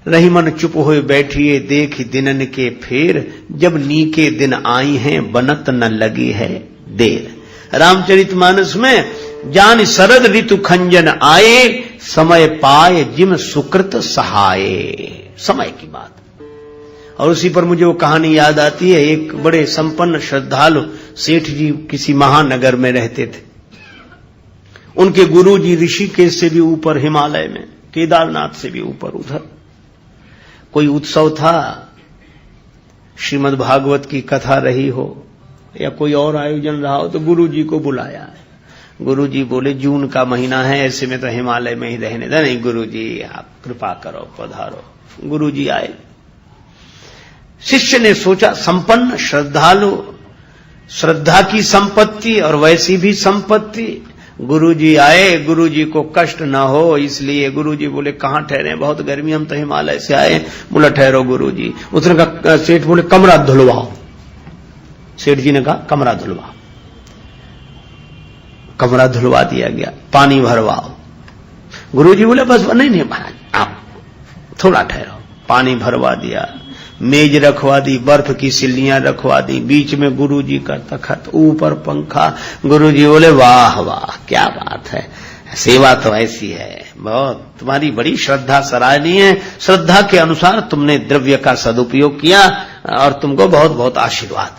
रही मन चुप हुए बैठिए देख दिनन के फेर, जब नीके दिन आई हैं बनत न लगी है देर। रामचरितमानस में जान शरद ऋतु खंजन आए, समय पाए जिम सुकृत सहाये। समय की बात। और उसी पर मुझे वो कहानी याद आती है। एक बड़े संपन्न श्रद्धालु सेठ जी किसी महानगर में रहते थे। उनके गुरु जी ऋषिकेश से भी ऊपर हिमालय में, केदारनाथ से भी ऊपर, उधर कोई उत्सव था, श्रीमद् भागवत की कथा रही हो या कोई और आयोजन रहा हो, तो गुरु जी को बुलाया। गुरु जी बोले जून का महीना है, ऐसे में तो हिमालय में ही रहने दे। नहीं गुरु जी आप कृपा करो, पधारो। गुरु जी आए। शिष्य ने सोचा संपन्न श्रद्धालु, श्रद्धा की संपत्ति और वैसी भी संपत्ति। गुरुजी आए, गुरुजी को कष्ट न हो इसलिए गुरुजी बोले कहां ठहरे, बहुत गर्मी, हम तो हिमालय से आए। बोला ठहरो गुरुजी। उसने कहा, सेठ बोले कमरा धुलवाओ। सेठ जी ने कहा कमरा धुलवाओ। कमरा धुलवा दिया गया। पानी भरवाओ। गुरुजी बोले बस नहीं महाराज आप थोड़ा ठहरो। पानी भरवा दिया। मेज रखवा दी, बर्फ की सिल्लियां रखवा दी, बीच में गुरुजी का तखत, ऊपर पंखा। गुरुजी बोले वाह वाह क्या बात है, सेवा तो ऐसी है, बहुत तुम्हारी बड़ी श्रद्धा सराहनीय है, श्रद्धा के अनुसार तुमने द्रव्य का सदुपयोग किया और तुमको बहुत बहुत आशीर्वाद।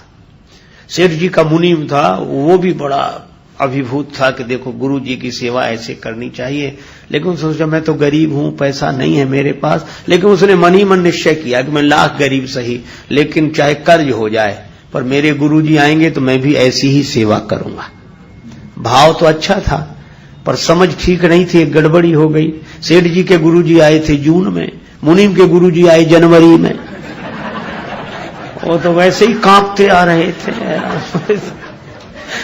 सेठ जी का मुनीम था, वो भी बड़ा अभिभूत था कि देखो गुरु जी की सेवा ऐसे करनी चाहिए, लेकिन सोचा मैं तो गरीब हूं, पैसा नहीं है मेरे पास, लेकिन उसने मन ही मन निश्चय किया कि मैं लाख गरीब सही, लेकिन चाहे कर्ज हो जाए पर मेरे गुरु जी आएंगे तो मैं भी ऐसी ही सेवा करूंगा। भाव तो अच्छा था पर समझ ठीक नहीं थी, एक गड़बड़ी हो गई। सेठ जी के गुरु जी आए थे जून में, मुनीम के गुरु जी आए जनवरी में, वो तो वैसे ही कांपते आ रहे थे।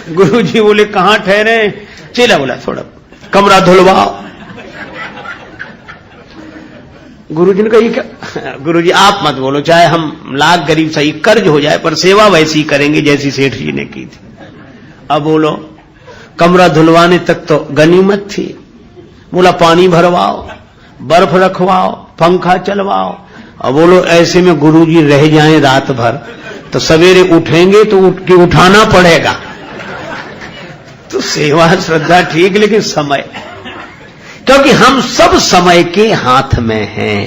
गुरु जी बोले कहां ठहरे? चेला बोला थोड़ा कमरा धुलवाओ। गुरु जी ने कहा क्या? गुरु जी आप मत बोलो, चाहे हम लाख गरीब सही, कर्ज हो जाए पर सेवा वैसी करेंगे जैसी सेठ जी ने की थी। अब बोलो, कमरा धुलवाने तक तो गनीमत थी। बोला पानी भरवाओ, बर्फ रखवाओ, पंखा चलवाओ। अब बोलो ऐसे में गुरु जी रह जाएं रात भर तो सवेरे उठेंगे तो उठ के उठाना पड़ेगा। तो सेवा श्रद्धा ठीक, लेकिन समय, क्योंकि हम सब समय के हाथ में हैं।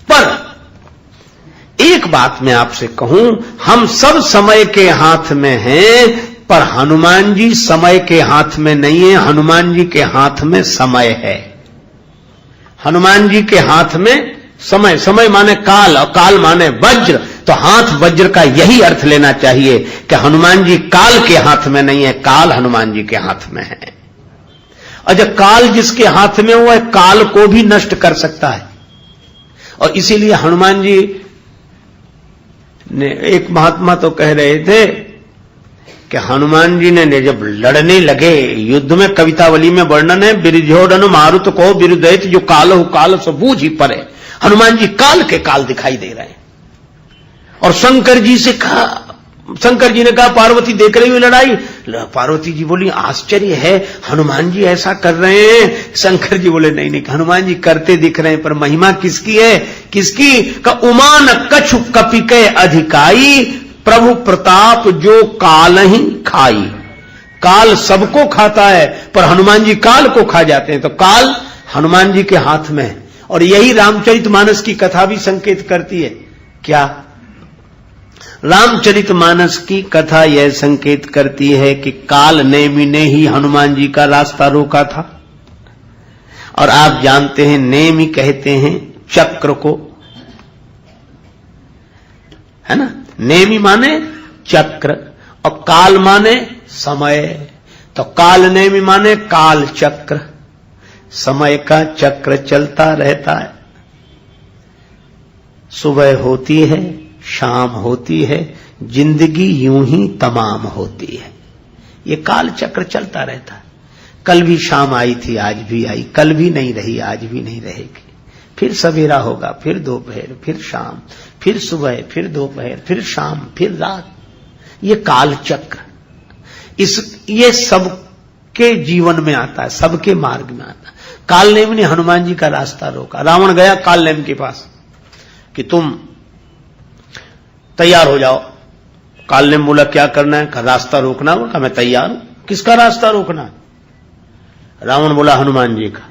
पर एक बात मैं आपसे कहूं, हम सब समय के हाथ में हैं, पर हनुमान जी समय के हाथ में नहीं है, हनुमान जी के हाथ में समय है। हनुमान जी के हाथ में समय, समय माने काल और काल माने वज्र, तो हाथ वज्र का यही अर्थ लेना चाहिए कि हनुमान जी काल के हाथ में नहीं है, काल हनुमान जी के हाथ में है। और जब काल जिसके हाथ में हुआ है, काल को भी नष्ट कर सकता है। और इसीलिए हनुमान जी ने, एक महात्मा तो कह रहे थे कि हनुमान जी ने जब लड़ने लगे युद्ध में, कवितावली में वर्णन है, बिरझोड़न मारुत को बिरुदैत जो काल हो काल सब बूझ ही परे। हनुमान जी काल के काल दिखाई दे रहे हैं। और शंकर जी से कहा, शंकर जी ने कहा पार्वती देख रही हुई लड़ाई? पार्वती जी बोली आश्चर्य है, हनुमान जी ऐसा कर रहे हैं। शंकर जी बोले नहीं नहीं, हनुमान जी करते दिख रहे हैं, पर महिमा किसकी है? किसकी? का उमान कछु कपिके अधिकाई, प्रभु प्रताप जो काल ही खाई। काल सबको खाता है पर हनुमान जी काल को खा जाते हैं, तो काल हनुमान जी के हाथ में है। और यही रामचरितमानस की कथा भी संकेत करती है। क्या? रामचरितमानस की कथा यह संकेत करती है कि काल नेमि ने ही हनुमान जी का रास्ता रोका था। और आप जानते हैं नेमि कहते हैं चक्र को, है ना? नेमि माने चक्र और काल माने समय। तो काल नेमि माने काल चक्र, समय का चक्र चलता रहता है। सुबह होती है, शाम होती है, जिंदगी यूं ही तमाम होती है। ये काल चक्र चलता रहता है। कल भी शाम आई थी, आज भी आई, कल भी नहीं रही, आज भी नहीं रहेगी। फिर सवेरा होगा, फिर दोपहर, फिर शाम, फिर सुबह, फिर दोपहर, फिर शाम, फिर रात। ये काल चक्र, ये सबके जीवन में आता है, सबके मार्ग में आता है। कालनेम ने हनुमान जी का रास्ता रोका। रावण गया कालनेम के पास कि तुम तैयार हो जाओ। कालनेम बोला क्या करना है? कहा रास्ता रोकना होगा। कहा मैं तैयार हूं। किसका रास्ता रोकना? रावण बोला हनुमान जी का।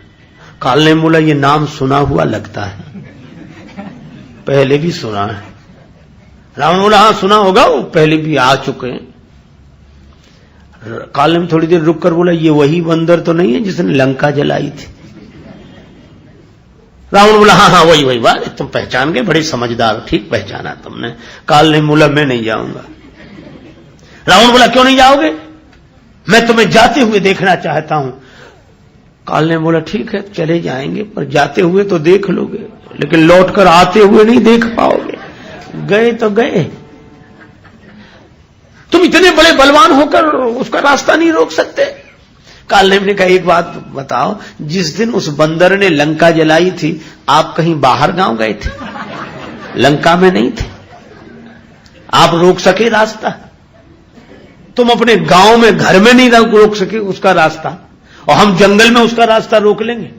कालनेम बोला ये नाम सुना हुआ लगता है, पहले भी सुना है। रावण बोला हाँ सुना होगा, वो पहले भी आ चुके हैं। कालनेम थोड़ी देर रुक कर बोला ये वही बंदर तो नहीं है जिसने लंका जलाई थी? रावण बोला हाँ हाँ वही वही। बात तुम पहचान गए, बड़े समझदार, ठीक पहचाना तुमने। कालनेम बोला मैं नहीं जाऊंगा। रावण बोला क्यों नहीं जाओगे? मैं तुम्हें जाते हुए देखना चाहता हूं। कालनेम बोला ठीक है चले जाएंगे, पर जाते हुए तो देख लोगे, लेकिन लौटकर आते हुए नहीं देख पाओगे। गए तो गए। तुम इतने बड़े बलवान होकर उसका रास्ता नहीं रोक सकते? कालनेम ने कहा एक बात बताओ, जिस दिन उस बंदर ने लंका जलाई थी आप कहीं बाहर गांव गए थे? लंका में नहीं थे। आप रोक सके रास्ता? तुम अपने गांव में, घर में नहीं रोक सके उसका रास्ता, और हम जंगल में उसका रास्ता रोक लेंगे?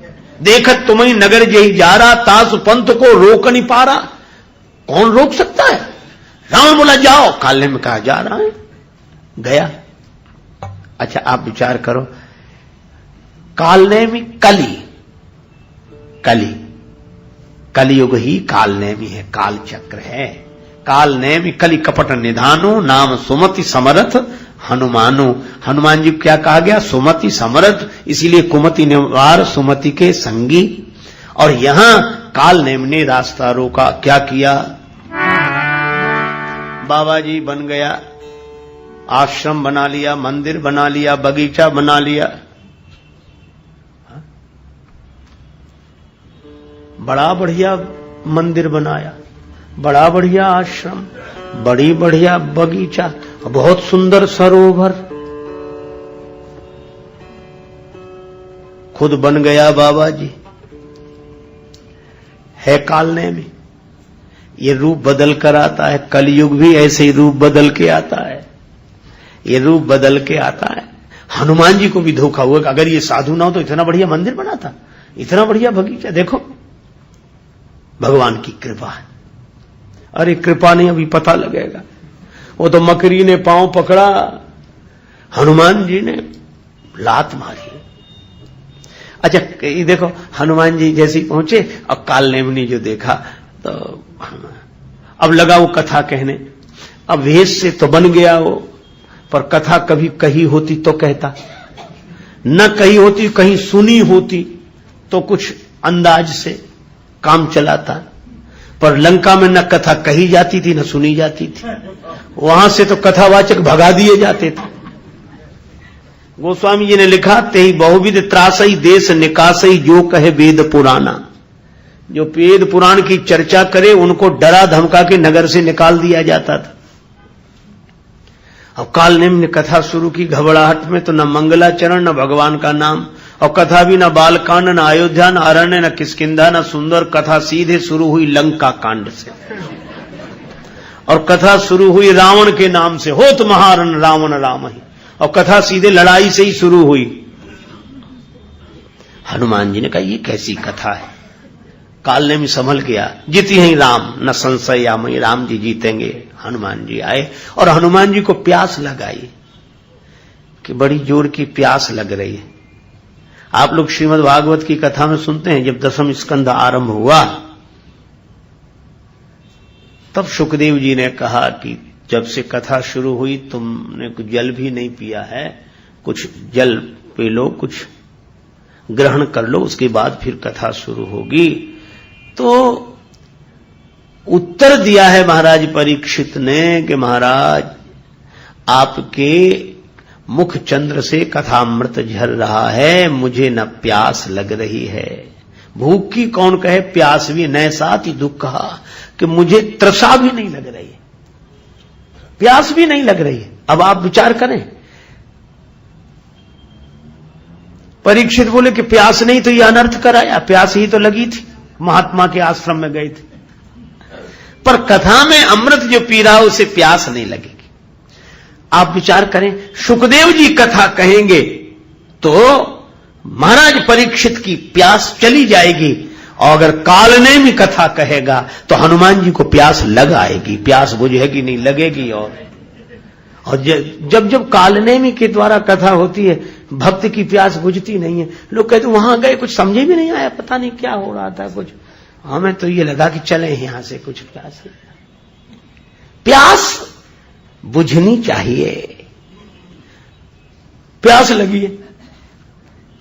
देखत तुम्हें नगर जही जा रहा, तास पंथ को रोक नहीं पा रहा। कौन रोक सकता है? रावण बोला जाओ, काल ने कहा जा रहा है, गया। अच्छा आप विचार करो, कालनेमी कली, कली कलियुग ही कालनेमी है, काल चक्र है। कालनेमी कली कपट निधानु नाम सुमति समरथ हनुमानु। हनुमान जी को क्या कहा गया? सुमति समरथ, इसीलिए कुमति निवार सुमति के संगी। और यहां कालनेमी ने रास्ता रोका, क्या किया? बाबा जी बन गया, आश्रम बना लिया, मंदिर बना लिया, बगीचा बना लिया, बड़ा बढ़िया मंदिर बनाया, बड़ा बढ़िया आश्रम, बड़ी बढ़िया बगीचा, बहुत सुंदर सरोवर, खुद बन गया बाबा जी। है कालनेमी, ये रूप बदल कर आता है। कलयुग भी ऐसे ही रूप बदल के आता है, ये रूप बदल के आता है। हनुमान जी को भी धोखा हुआ, अगर ये साधु ना हो तो इतना बढ़िया मंदिर बनाता, इतना बढ़िया बगीचा। देखो भगवान की कृपा है। अरे कृपा नहीं, अभी पता लगेगा। वो तो मकरी ने पांव पकड़ा, हनुमान जी ने लात मारी। अच्छा ये देखो, हनुमान जी जैसे ही पहुंचे, अब कालनेमी ने जो देखा तो अब लगा वो कथा कहने। अब वेश से तो बन गया वो, पर कथा कभी कही होती तो कहता, न कही होती, कहीं सुनी होती तो कुछ अंदाज से काम चलाता। पर लंका में न कथा कही जाती थी न सुनी जाती थी, वहां से तो कथावाचक भगा दिए जाते थे। गोस्वामी जी ने लिखा, तेहि बहुविध त्रासई देश निकासई जो कहे वेद पुराना। जो वेद पुराण की चर्चा करे उनको डरा धमका के नगर से निकाल दिया जाता था। अब कालनेमी ने कथा शुरू की, घबराहट में तो न मंगलाचरण न भगवान का नाम, और कथा भी न बालकांड न अयोध्या न अरण्य न किष्किंधा न सुंदर। कथा सीधे शुरू हुई लंका कांड से, और कथा शुरू हुई रावण के नाम से, होत महारण रावण राम ही, और कथा सीधे लड़ाई से ही शुरू हुई। हनुमान जी ने कहा ये कैसी कथा है? कालनेमी संभल गया, जीती ही राम न संशय या मई, राम जी जीतेंगे। हनुमान जी आए और हनुमान जी को प्यास लगाई, कि बड़ी जोर की प्यास लग रही है। आप लोग श्रीमद् भागवत की कथा में सुनते हैं, जब 10वां स्कंध आरंभ हुआ तब सुखदेव जी ने कहा कि जब से कथा शुरू हुई तुमने कुछ जल भी नहीं पिया है, कुछ जल पी लो, कुछ ग्रहण कर लो, उसके बाद फिर कथा शुरू होगी। तो उत्तर दिया है महाराज परीक्षित ने कि महाराज आपके मुख चंद्र से कथामृत झर रहा है, मुझे न प्यास लग रही है। भूख की कौन कहे, प्यास भी न साथ ही दुख कहा कि मुझे तृषा भी नहीं लग रही है, प्यास भी नहीं लग रही है। अब आप विचार करें, परीक्षित बोले कि प्यास नहीं तो ये अनर्थ कराया, प्यास ही तो लगी थी, महात्मा के आश्रम में गए थे। पर कथा में अमृत जो पी रहा है उसे प्यास नहीं लगेगी। आप विचार करें, सुखदेव जी कथा कहेंगे तो महाराज परीक्षित की प्यास चली जाएगी, और अगर कालनेमी कथा कहेगा तो हनुमान जी को प्यास लग आएगी, प्यास बुझेगी नहीं, लगेगी। और जब जब कालनेमी के द्वारा कथा होती है, भक्त की प्यास बुझती नहीं है। लोग कहते वहां गए कुछ समझे भी नहीं आया, पता नहीं क्या हो रहा था, कुछ हमें तो ये लगा कि चले यहां से, कुछ प्यास बुझनी चाहिए। प्यास लगी है,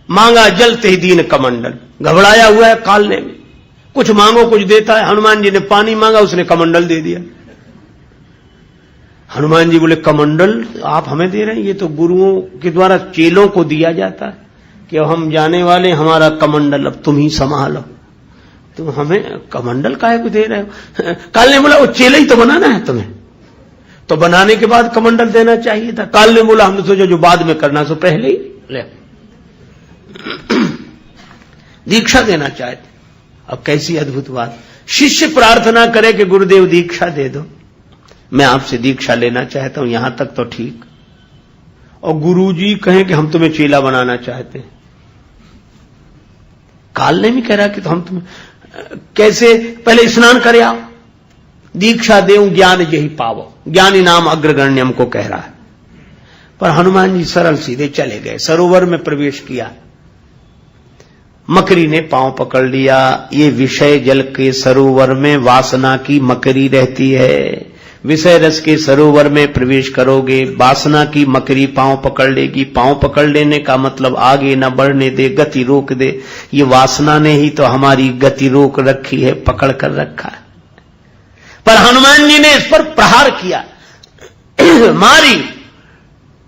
मांगा जलते ही दीन कमंडल, घबराया हुआ है कालनेमी, कुछ मांगो कुछ देता है। हनुमान जी ने पानी मांगा, उसने कमंडल दे दिया। हनुमान जी बोले कमंडल आप हमें दे रहे हैं, ये तो गुरुओं के द्वारा चेलों को दिया जाता है कि हम जाने वाले, हमारा कमंडल अब तुम ही संभालो, तुम हमें कमंडल काहे को दे रहे हो? काल ने बोला वो चेला ही तो बनाना है तुम्हें, तो बनाने के बाद कमंडल देना चाहिए था। काल ने बोला हमने सोचा जो बाद में करना सो पहले ही ले दीक्षा देना चाहते। अब कैसी अद्भुत बात, शिष्य प्रार्थना करे कि गुरुदेव दीक्षा दे दो, मैं आपसे दीक्षा लेना चाहता हूं, यहां तक तो ठीक। और गुरुजी कहें कि हम तुम्हें चेला बनाना चाहते हैं। काल ने भी कह रहा कि तो हम तुम्हें कैसे, पहले स्नान करे आओ, दीक्षा देऊं ज्ञान यही पावो, ज्ञानी नाम अग्रगण्यम को कह रहा है। पर हनुमान जी सरल सीधे चले गए, सरोवर में प्रवेश किया। मकरी ने पांव पकड़ लिया। ये विषय जल के सरोवर में वासना की मकरी रहती है। विषय रस के सरोवर में प्रवेश करोगे, वासना की मकरी पांव पकड़ लेगी। पांव पकड़ लेने का मतलब आगे न बढ़ने दे, गति रोक दे। ये वासना ने ही तो हमारी गति रोक रखी है, पकड़ कर रखा है। पर हनुमान जी ने इस पर प्रहार किया, मारी।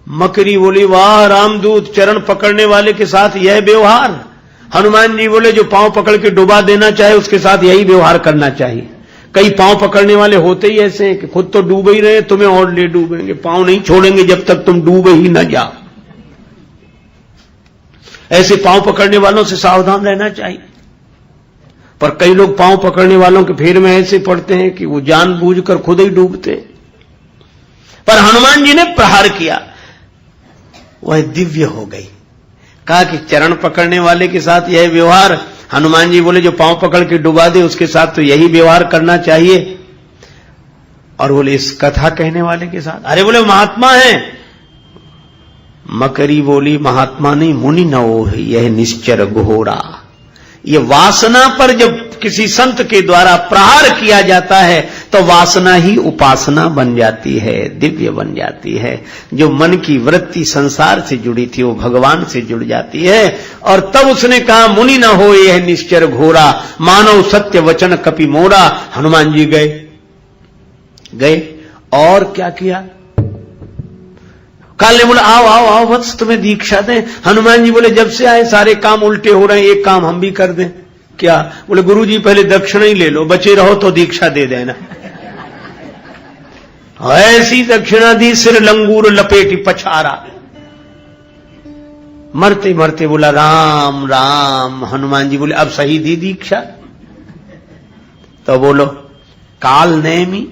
मकरी बोली, वाह रामदूत, चरण पकड़ने वाले के साथ यह व्यवहार। हनुमान जी बोले, जो पांव पकड़ के डुबा देना चाहे उसके साथ यही व्यवहार करना चाहिए। कई पांव पकड़ने वाले होते ही ऐसे हैं कि खुद तो डूब ही रहे, तुम्हें और ले डूबेंगे, पांव नहीं छोड़ेंगे जब तक तुम डूबे ही न जाओ। ऐसे पांव पकड़ने वालों से सावधान रहना चाहिए। पर कई लोग पांव पकड़ने वालों के फेर में ऐसे पड़ते हैं कि वो जानबूझकर खुद ही डूबते। पर हनुमान जी ने प्रहार किया, वह दिव्य हो गई। कहा कि चरण पकड़ने वाले के साथ यह व्यवहार। हनुमान जी बोले, जो पांव पकड़ के डुबा दे उसके साथ तो यही व्यवहार करना चाहिए। और बोले, इस कथा कहने वाले के साथ? अरे बोले, महात्मा है। मकरी बोली, महात्मा नहीं, मुनि न हो है यह निश्चर घोरा। ये वासना पर जब किसी संत के द्वारा प्रहार किया जाता है तो वासना ही उपासना बन जाती है, दिव्य बन जाती है। जो मन की वृत्ति संसार से जुड़ी थी वो भगवान से जुड़ जाती है। और तब उसने कहा, मुनि न हो यह निश्चर घोरा, मानव सत्य वचन कपि मोरा। हनुमान जी गए और क्या किया? काल ने बोला, आओ आओ आओ वत्स, तुम्हें दीक्षा दें। हनुमान जी बोले, जब से आए सारे काम उल्टे हो रहे हैं, एक काम हम भी कर दें। क्या? बोले, गुरु जी पहले दक्षिणा ही ले लो, बचे रहो तो दीक्षा दे देना। ऐसी दक्षिणा दी, सिर लंगूर लपेटी पछारा। मरते मरते बोला, राम राम। हनुमान जी बोले, अब सही दी दीक्षा? तो बोलो, काल नेमी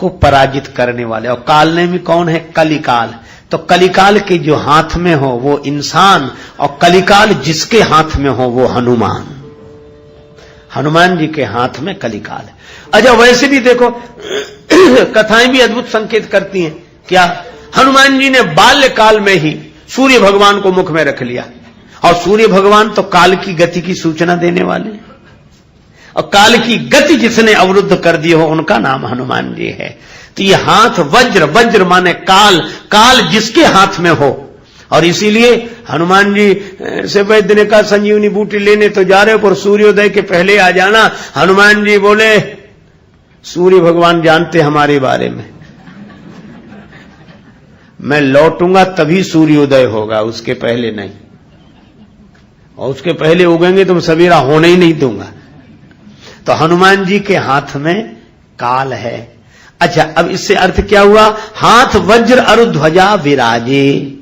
को पराजित करने वाले। और काल नेमी कौन है? कलिकाल। तो कलिकाल के जो हाथ में हो वो इंसान, और कलिकाल जिसके हाथ में हो वो हनुमान। हनुमान जी के हाथ में कलिकाल है। अच्छा, वैसे भी देखो कथाएं भी अद्भुत संकेत करती हैं। क्या? हनुमान जी ने बाल्यकाल में ही सूर्य भगवान को मुख में रख लिया। और सूर्य भगवान तो काल की गति की सूचना देने वाले, और काल की गति जिसने अवरुद्ध कर दी हो उनका नाम हनुमान जी है। तो ये हाथ वज्र, वज्र माने काल, काल जिसके हाथ में हो। और इसीलिए हनुमान जी से वैद्य ने कहा, संजीवनी बूटी लेने तो जा रहे हो पर सूर्योदय के पहले आ जाना। हनुमान जी बोले, सूर्य भगवान जानते हमारे बारे में, मैं लौटूंगा तभी सूर्योदय होगा, उसके पहले नहीं। और उसके पहले उगेंगे तो मैं सवेरा होने ही नहीं दूंगा। तो हनुमान जी के हाथ में काल है। अच्छा, अब इससे अर्थ क्या हुआ? हाथ वज्र और ध्वजा विराजे।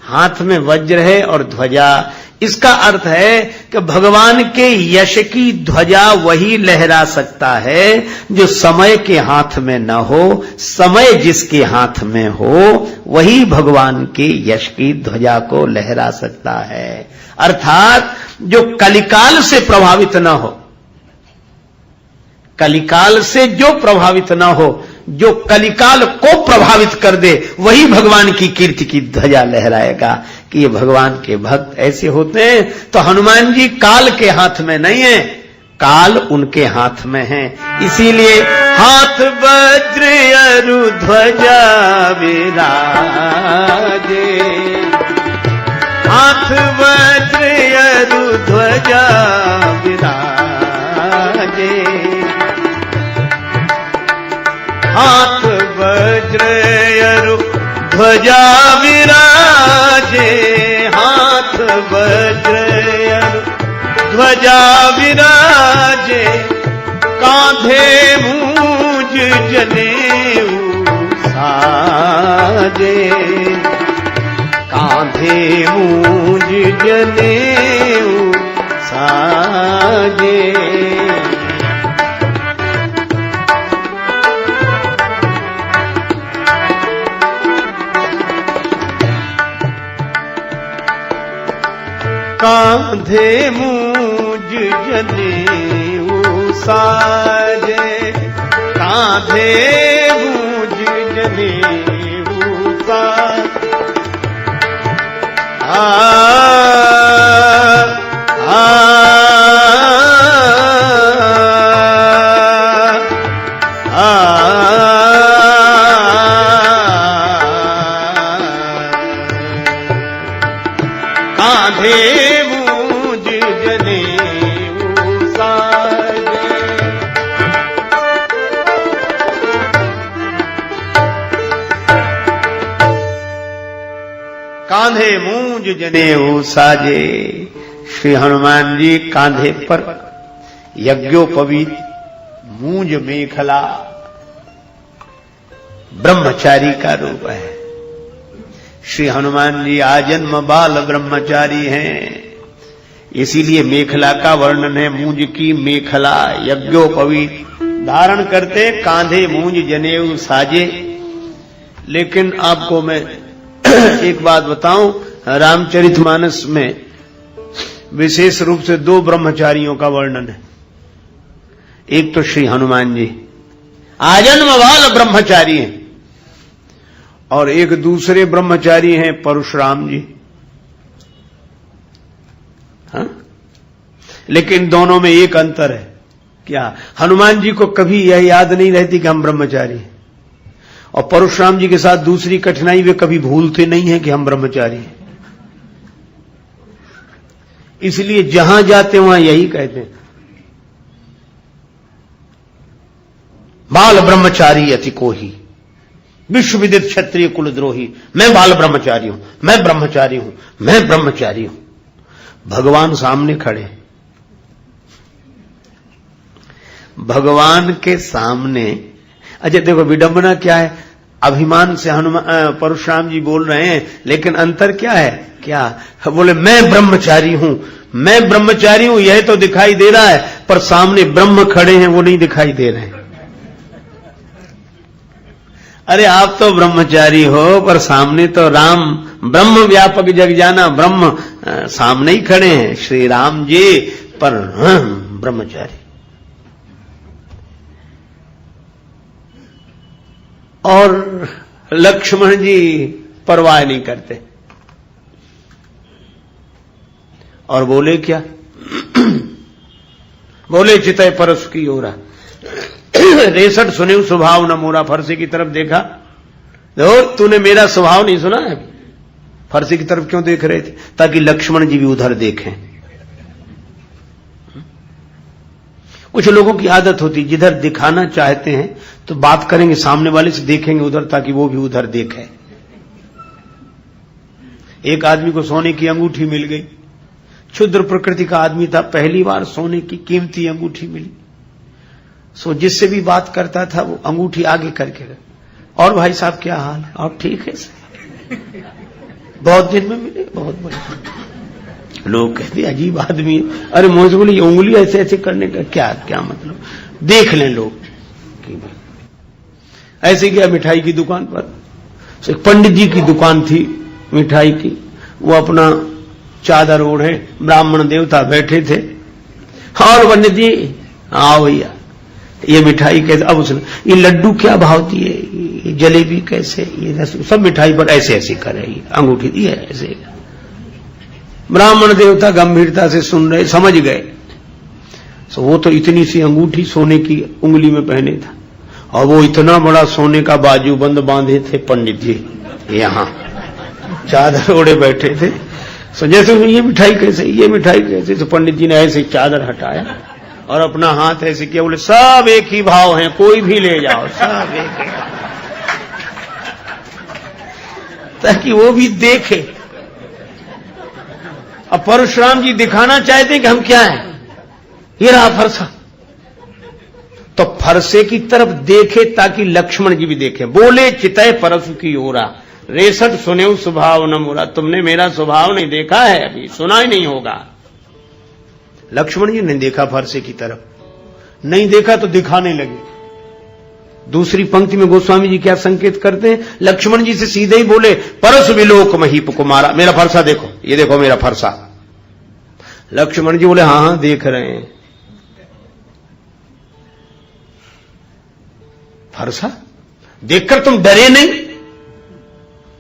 हाथ में वज्र है और ध्वजा, इसका अर्थ है कि भगवान के यश की ध्वजा वही लहरा सकता है जो समय के हाथ में न हो। समय जिसके हाथ में हो वही भगवान के यश की ध्वजा को लहरा सकता है। अर्थात जो कलिकाल से प्रभावित न हो, कलिकाल से जो प्रभावित ना हो, जो कलिकाल को प्रभावित कर दे, वही भगवान की कीर्ति की ध्वजा लहराएगा कि ये भगवान के भक्त ऐसे होते हैं। तो हनुमान जी काल के हाथ में नहीं है, काल उनके हाथ में है। इसीलिए हाथ वज्र अरु ध्वजा विराजे, हाथ वज्र अरु ध्वजा विराजे, हाथ वज्र अरु ध्वजा विराजे, हाथ वज्र अरु ध्वजा विराजे, कांधे मूंज जनेऊ साजे, कांधे मूंज जनेऊ साजे। कांधे मूंज जनेऊ साजे, कांधे मूंज जनेऊ साजे कांधे मूंज जनेऊ साजे कांधे मूंज जनेऊ साजे। श्री हनुमान जी कांधे पर यज्ञोपवीत मूंज मेखला ब्रह्मचारी का रूप है। श्री हनुमान जी आजन्म बाल ब्रह्मचारी हैं, इसीलिए मेखला का वर्णन है। मूंज की मेखला यज्ञोपवीत धारण करते, कांधे मूंज जनेऊ साजे। लेकिन आपको मैं एक बात बताऊं, रामचरितमानस में विशेष रूप से दो ब्रह्मचारियों का वर्णन है। एक तो श्री हनुमान जी आजन्म बाल ब्रह्मचारी हैं, और एक दूसरे ब्रह्मचारी हैं परशुराम जी। हाँ? लेकिन दोनों में एक अंतर है। क्या? हनुमान जी को कभी यह याद नहीं रहती कि हम ब्रह्मचारी हैं, और परशुराम जी के साथ दूसरी कठिनाई, वे कभी भूलते नहीं हैं कि हम ब्रह्मचारी हैं। इसलिए जहां जाते वहां यही कहते हैं, बाल ब्रह्मचारी अति कोही, विश्व विदित क्षत्रिय कुलद्रोही। मैं बाल ब्रह्मचारी हूं, मैं ब्रह्मचारी हूं, मैं ब्रह्मचारी हूं। भगवान सामने खड़े, भगवान के सामने। अच्छा देखो विडंबना क्या है, अभिमान से हनुमान परशुराम जी बोल रहे हैं, लेकिन अंतर क्या है? क्या बोले? मैं ब्रह्मचारी हूं, मैं ब्रह्मचारी हूं, यह तो दिखाई दे रहा है, पर सामने ब्रह्म खड़े हैं वो नहीं दिखाई दे रहे हैं। अरे आप तो ब्रह्मचारी हो, पर सामने तो राम ब्रह्म व्यापक जग जाना ब्रह्म सामने ही खड़े हैं, श्री राम जी, पर ब्रह्मचारी। और लक्ष्मण जी परवाह नहीं करते, और बोले क्या? बोले चितय परस की ओरा, रेसठ सुने स्वभाव न मोरा। फरसे की तरफ देखा, देखो तूने मेरा स्वभाव नहीं सुना है। फरसे की तरफ क्यों देख रहे थे? ताकि लक्ष्मण जी भी उधर देखें। कुछ लोगों की आदत होती, जिधर दिखाना चाहते हैं तो बात करेंगे, सामने वाले से देखेंगे उधर, ताकि वो भी उधर देखे। एक आदमी को सोने की अंगूठी मिल गई, क्षुद्र प्रकृति का आदमी था, पहली बार सोने की कीमती अंगूठी मिली। सो जिससे भी बात करता था वो अंगूठी आगे करके, और भाई साहब क्या हाल है? और ठीक है सर, बहुत दिन में मिले, बहुत बड़े। लोग कहते अजीब आदमी। अरे मुझे बोले उंगली ऐसे ऐसे करने का क्या क्या मतलब? देख लें लोग कि ऐसे गया मिठाई की दुकान पर, एक पंडित जी की दुकान थी मिठाई की, वो अपना चादर ओढ़े, ब्राह्मण देवता बैठे थे, और पंडित जी आओ भैया ये मिठाई कैसे? अब उसने ये लड्डू क्या भाव दिए, ये जलेबी कैसे, ये सब मिठाई पर ऐसे ऐसे कर रही, अंगूठी दी है ऐसे। ब्राह्मण देवता गंभीरता से सुन रहे, समझ गए। तो वो तो इतनी सी अंगूठी सोने की उंगली में पहने था, और वो इतना बड़ा सोने का बाजूबंद बांधे थे पंडित जी, यहां चादर ओढ़े बैठे थे। तो जैसे ये मिठाई कैसे, ये मिठाई कैसे? तो पंडित जी ने ऐसे चादर हटाया और अपना हाथ ऐसे किया, बोले सब एक ही भाव हैं, कोई भी ले जाओ, सब एक ही, ताकि वो भी देखे। अब परशुराम जी दिखाना चाहते कि हम क्या हैं, ये रहा फरसा, तो फरसे की तरफ देखे ताकि लक्ष्मण जी भी देखें। बोले चितय परसु की ओरा, रेसठ सुने स्वभाव न मोरा। तुमने मेरा स्वभाव नहीं देखा है, अभी सुना ही नहीं होगा। लक्ष्मण जी ने देखा फरसे की तरफ, नहीं देखा तो दिखाने लगे। दूसरी पंक्ति में गोस्वामी जी क्या संकेत करते हैं? लक्ष्मण जी से सीधे ही बोले परस विलोक महीप कुमारा, मेरा फरसा देखो, ये देखो मेरा फरसा। लक्ष्मण जी बोले हाँ हाँ देख रहे हैं। फरसा देखकर तुम डरे नहीं?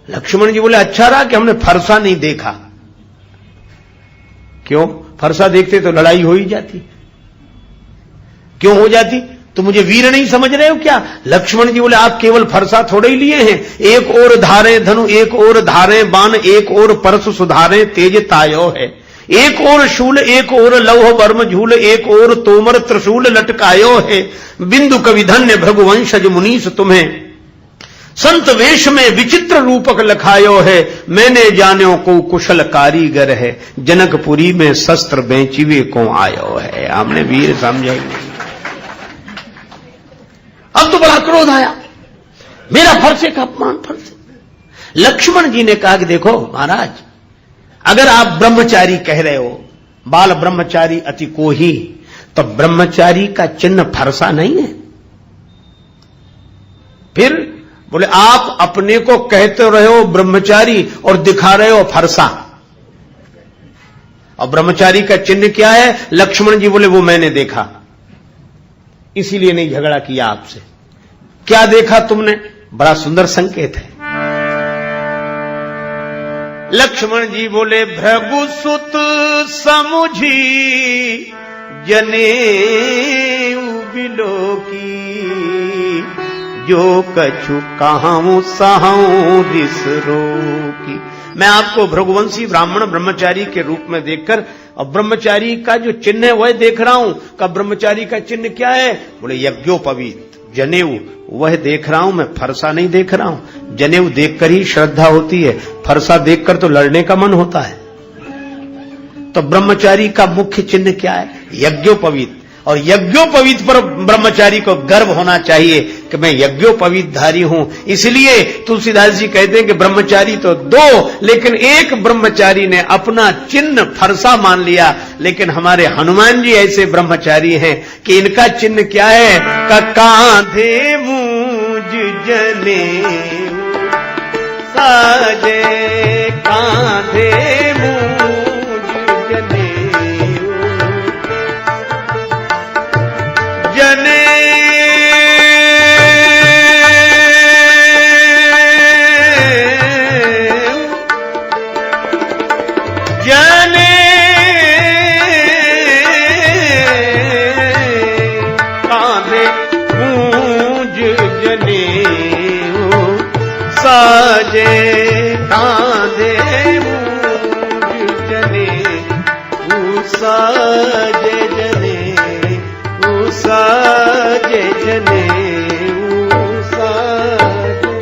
लक्ष्मण जी बोले अच्छा रहा कि हमने फरसा नहीं देखा। क्यों? फरसा देखते तो लड़ाई हो ही जाती। क्यों हो जाती? तो मुझे वीर नहीं समझ रहे हो क्या? लक्ष्मण जी बोले आप केवल फरसा थोड़े ही लिए हैं, एक और धारे धनु, एक और धारे बाण, एक और परस सुधारे तेज तायो है, एक और शूल, एक और लौह वर्म झूल, एक और तोमर त्रिशूल लटकायो है। बिंदु कवि धन्य भृगुवंशज मुनीस तुम्हें संत वेश में विचित्र रूपक लखायो है। मैंने जान्यो को कुशल कारीगर है, जनकपुरी में शस्त्र बेचिवे को आयो है। हमने वीर समझा ही नहीं। अब तो बड़ा क्रोध आया, मेरा फरसे का अपमान, फरसे। लक्ष्मण जी ने कहा कि देखो महाराज, अगर आप ब्रह्मचारी कह रहे हो, बाल ब्रह्मचारी अति कोही, तो ब्रह्मचारी का चिन्ह फरसा नहीं है। फिर बोले आप अपने को कहते रहे हो ब्रह्मचारी और दिखा रहे हो फरसा, और ब्रह्मचारी का चिन्ह क्या है? लक्ष्मण जी बोले वो मैंने देखा, इसीलिए नहीं झगड़ा किया आपसे। क्या देखा तुमने? बड़ा सुंदर संकेत है। लक्ष्मण जी बोले भृगुसुत समुझी जनेऊ बिलोकी, जो कछु कहूं सहूं रिस रोकी। मैं आपको भृगुवंशी ब्राह्मण ब्रह्मचारी के रूप में देखकर, और ब्रह्मचारी का जो चिन्ह है वह देख रहा हूं। का ब्रह्मचारी का चिन्ह क्या है? बोले यज्ञोपवीत जनेऊ, वह देख रहा हूं मैं, फरसा नहीं देख रहा हूं। जनेऊ देखकर ही श्रद्धा होती है, फरसा देखकर तो लड़ने का मन होता है। तो ब्रह्मचारी का मुख्य चिन्ह क्या है? यज्ञोपवीत। और यज्ञोपवीत पर ब्रह्मचारी को गर्व होना चाहिए कि मैं यज्ञोपवीत धारी हूं। इसलिए तुलसीदास जी कहते हैं कि ब्रह्मचारी तो दो, लेकिन एक ब्रह्मचारी ने अपना चिन्ह फरसा मान लिया। लेकिन हमारे हनुमान जी ऐसे ब्रह्मचारी हैं कि इनका चिन्ह क्या है? का कांधे मूज जने साजे, कांधे मूज जने जने जने कांधे मूज जने साजे, कांधे मूज जने साजे जने साजे जने साजे।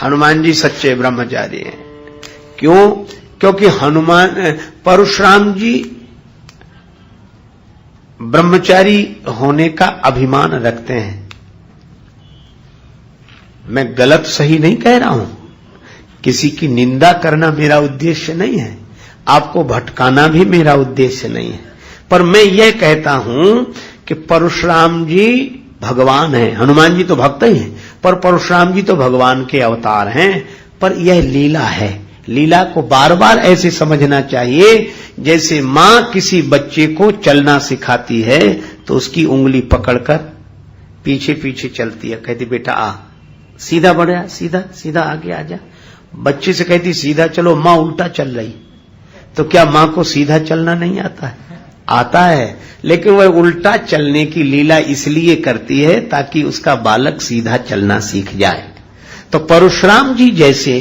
हनुमान जी सच्चे ब्रह्मचारी हैं। क्यों? क्योंकि हनुमान परशुराम जी ब्रह्मचारी होने का अभिमान रखते हैं। मैं गलत सही नहीं कह रहा हूं, किसी की निंदा करना मेरा उद्देश्य नहीं है, आपको भटकाना भी मेरा उद्देश्य नहीं है। पर मैं यह कहता हूं कि परशुराम जी भगवान हैं, हनुमान जी तो भक्त ही हैं, पर परशुराम जी तो भगवान के अवतार हैं। पर यह लीला है, लीला को बार बार ऐसे समझना चाहिए जैसे मां किसी बच्चे को चलना सिखाती है तो उसकी उंगली पकड़कर पीछे पीछे चलती है, कहती बेटा आ, सीधा बढ़ा, सीधा सीधा आगे आ जा। बच्चे से कहती सीधा चलो, मां उल्टा चल रही, तो क्या मां को सीधा चलना नहीं आता है? आता है, लेकिन वह उल्टा चलने की लीला इसलिए करती है ताकि उसका बालक सीधा चलना सीख जाए। तो परशुराम जी जैसे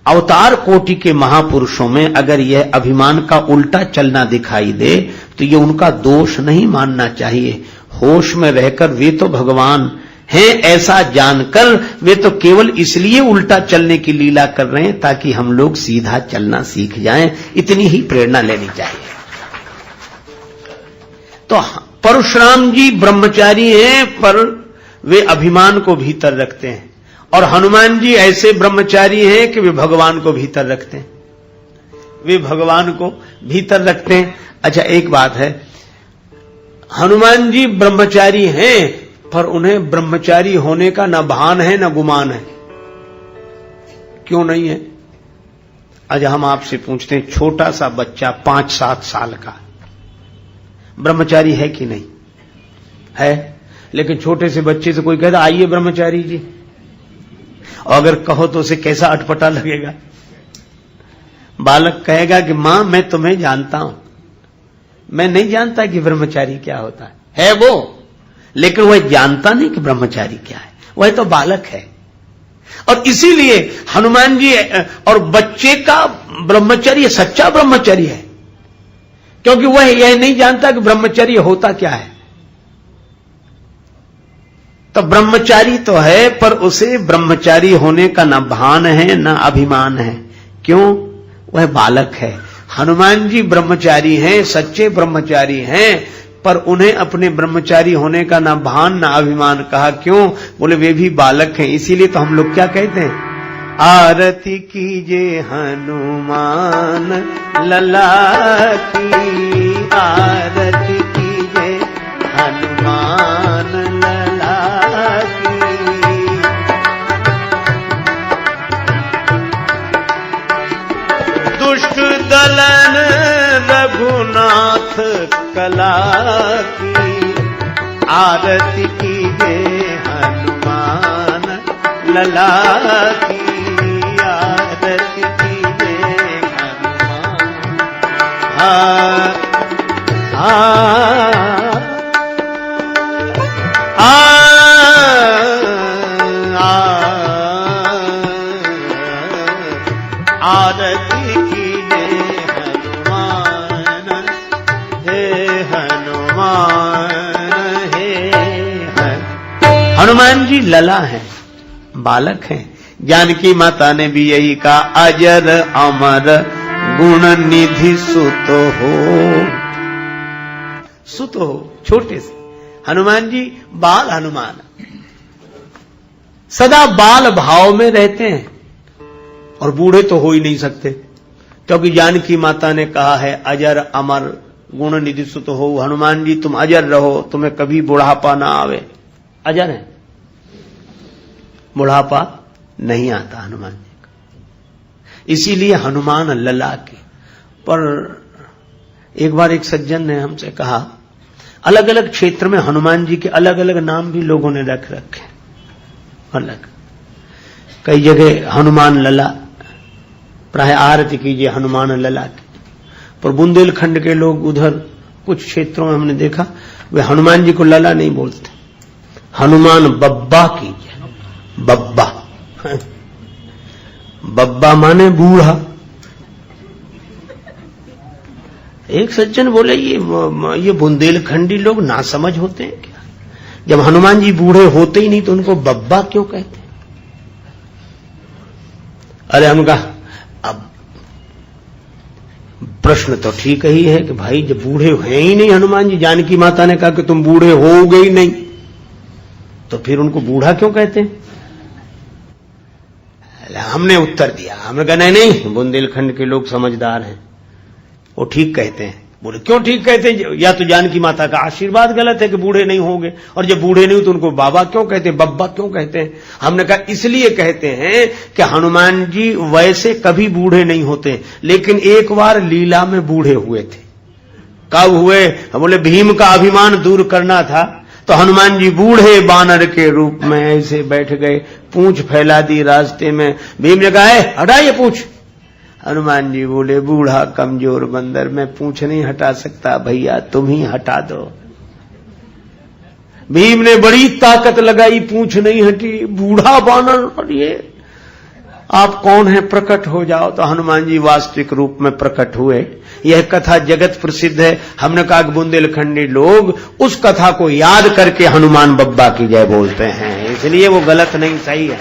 अवतार कोटि के महापुरुषों में अगर यह अभिमान का उल्टा चलना दिखाई दे तो ये उनका दोष नहीं मानना चाहिए। होश में रहकर वे तो भगवान हैं ऐसा जानकर वे तो केवल इसलिए उल्टा चलने की लीला कर रहे हैं ताकि हम लोग सीधा चलना सीख जाएं। इतनी ही प्रेरणा लेनी चाहिए। तो परशुराम जी ब्रह्मचारी हैं पर वे अभिमान को भीतर रखते हैं, और हनुमान जी ऐसे ब्रह्मचारी हैं कि वे भगवान को भीतर रखते हैं, वे भगवान को भीतर रखते हैं। अच्छा एक बात है, हनुमान जी ब्रह्मचारी हैं पर उन्हें ब्रह्मचारी होने का न भान है न गुमान है। क्यों नहीं है? आज हम आपसे पूछते हैं, छोटा सा बच्चा 5-7 साल का ब्रह्मचारी है कि नहीं है? लेकिन छोटे से बच्चे से कोई कहता आइए ब्रह्मचारी जी, और अगर कहो तो उसे कैसा अटपटा लगेगा। बालक कहेगा कि मां मैं तुम्हें जानता हूं, मैं नहीं जानता कि ब्रह्मचारी क्या होता है वो, लेकिन वह जानता नहीं कि ब्रह्मचारी क्या है, वह तो बालक है। और इसीलिए हनुमान जी और बच्चे का ब्रह्मचर्य सच्चा ब्रह्मचर्य है, क्योंकि वह यह नहीं जानता कि ब्रह्मचर्य होता क्या है। तो ब्रह्मचारी तो है, पर उसे ब्रह्मचारी होने का न भान है न अभिमान है। क्यों? वह बालक है। हनुमान जी ब्रह्मचारी हैं, सच्चे ब्रह्मचारी हैं, पर उन्हें अपने ब्रह्मचारी होने का ना भान ना अभिमान। कहा क्यों? बोले वे भी बालक हैं। इसीलिए तो हम लोग क्या कहते हैं, आरती कीजिए हनुमान लला की, आरती कीजिए हनुमान लला की। दुष्ट दलन रघुनाथ कला की, आरती कीजिए हनुमान लला की, आरती कीजिए हनुमान। आरती कीजिए हनुमान, हे हनुमान, हनुमान जी लला हैं, बालक हैं। जानकी माता ने भी यही कहा, अजर अमर गुण निधि सुत हो। सुत हो, छोटे से हनुमान जी बाल हनुमान, सदा बाल भाव में रहते हैं, और बूढ़े तो हो ही नहीं सकते, क्योंकि जानकी माता ने कहा है अजर अमर गुण निधि सुत हो। हनुमान जी तुम अजर रहो, तुम्हें कभी बुढ़ापा ना आवे। अजर है, बुढ़ापा नहीं आता हनुमान जी का, इसीलिए हनुमान लला के। पर एक बार एक सज्जन ने हमसे कहा, अलग अलग क्षेत्र में हनुमान जी के अलग अलग नाम भी लोगों ने रख रखे, अलग कई जगह हनुमान लला, प्राय आरती कीजिए हनुमान लला की। पर बुंदेलखंड के लोग उधर कुछ क्षेत्रों में हमने देखा, वे हनुमान जी को लला नहीं बोलते, हनुमान बब्बा कीजिए। बब्बा बब्बा माने बूढ़ा। एक सज्जन बोले ये बुंदेलखंडी लोग नासमझ होते हैं क्या, जब हनुमान जी बूढ़े होते ही नहीं तो उनको बब्बा क्यों कहते हैं? अरे हम कहा अब प्रश्न तो ठीक ही है कि भाई जब बूढ़े हैं ही नहीं हनुमान जी, जानकी माता ने कहा कि तुम बूढ़े होगे ही नहीं, तो फिर उनको बूढ़ा क्यों कहते हैं? हमने उत्तर दिया, हमने कहा नहीं नहीं, बुंदेलखंड के लोग समझदार हैं, वो ठीक कहते हैं। बोले क्यों ठीक कहते हैं? या तो जानकी माता का आशीर्वाद गलत है कि बूढ़े नहीं होंगे, और जब बूढ़े नहीं हो तो उनको बाबा क्यों कहते हैं, बब्बा क्यों कहते हैं? हमने कहा इसलिए कहते हैं कि हनुमान जी वैसे कभी बूढ़े नहीं होते, लेकिन एक बार लीला में बूढ़े हुए थे। कब हुए? बोले भीम का अभिमान दूर करना था, तो हनुमान जी बूढ़े बानर के रूप में ऐसे बैठ गए, पूंछ फैला दी रास्ते में। भीम ने कहा हटाइए पूंछ। हनुमान जी बोले बूढ़ा कमजोर बंदर, मैं पूंछ नहीं हटा सकता, भैया तुम ही हटा दो। भीम ने बड़ी ताकत लगाई, पूंछ नहीं हटी। बूढ़ा बानर, और ये आप कौन है, प्रकट हो जाओ। तो हनुमान जी वास्तविक रूप में प्रकट हुए। यह कथा जगत प्रसिद्ध है। हमने कहा कि बुंदेलखंडी लोग उस कथा को याद करके हनुमान बब्बा की जय बोलते हैं, इसलिए वो गलत नहीं, सही है।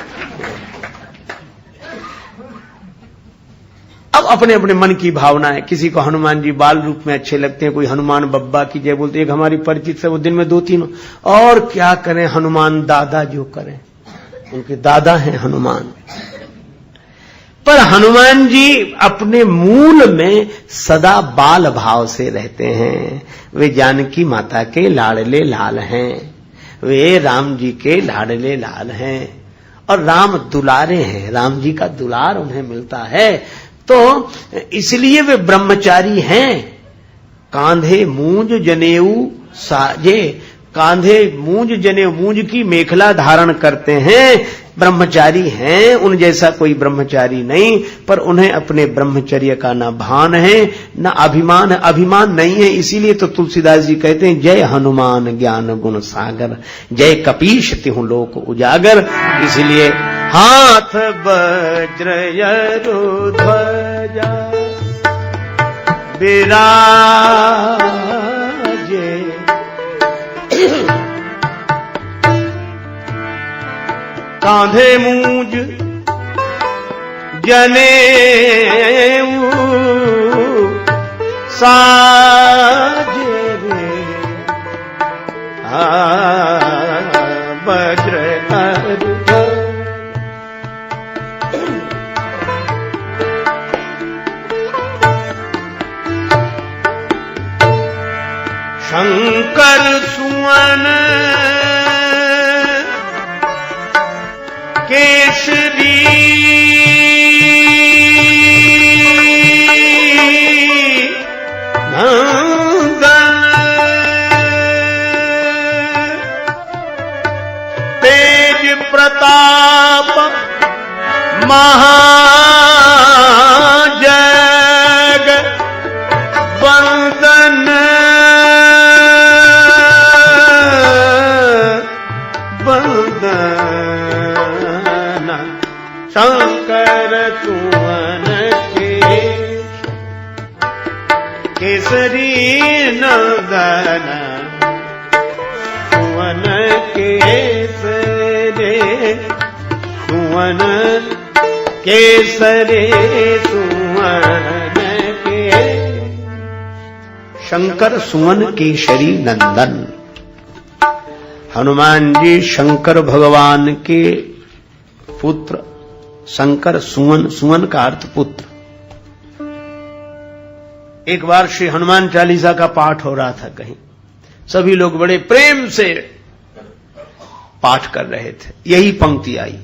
अब अपने अपने मन की भावना है, किसी को हनुमान जी बाल रूप में अच्छे लगते हैं, कोई हनुमान बब्बा की जय बोलते। एक हमारी परिचित से वो दिन में 2-3, और क्या करें, हनुमान दादा जो करें, उनके दादा हैं हनुमान। पर हनुमान जी अपने मूल में सदा बाल भाव से रहते हैं। वे जानकी माता के लाडले लाल हैं, वे राम जी के लाडले लाल हैं, और राम दुलारे हैं, राम जी का दुलार उन्हें मिलता है। तो इसलिए वे ब्रह्मचारी हैं। कांधे मूंज जनेऊ साजे, कांधे मूंज जने मूंज की मेखला धारण करते हैं, ब्रह्मचारी हैं, उन जैसा कोई ब्रह्मचारी नहीं, पर उन्हें अपने ब्रह्मचर्य का न भान है न अभिमान है। अभिमान नहीं है, इसीलिए तो तुलसीदास जी कहते हैं जय हनुमान ज्ञान गुण सागर, जय कपीश तिहु लोक उजागर। इसलिए हाथ वज्र यरु ध्वजा विराजे, कांधे मूंज जनेऊ साजे रे, वज्र यरु शंकर सुवन केसरी नंदन, तेज प्रताप महाजग वंदन, शंकर सुवन केसरी नंदन, सुवन केसरी, सुवन केसरी, सुवन के शंकर सुवन केसरी नंदन। हनुमान जी शंकर भगवान के पुत्र, शंकर सुवन, सुवन का अर्थ पुत्र। एक बार श्री हनुमान चालीसा का पाठ हो रहा था कहीं, सभी लोग बड़े प्रेम से पाठ कर रहे थे, यही पंक्ति आई।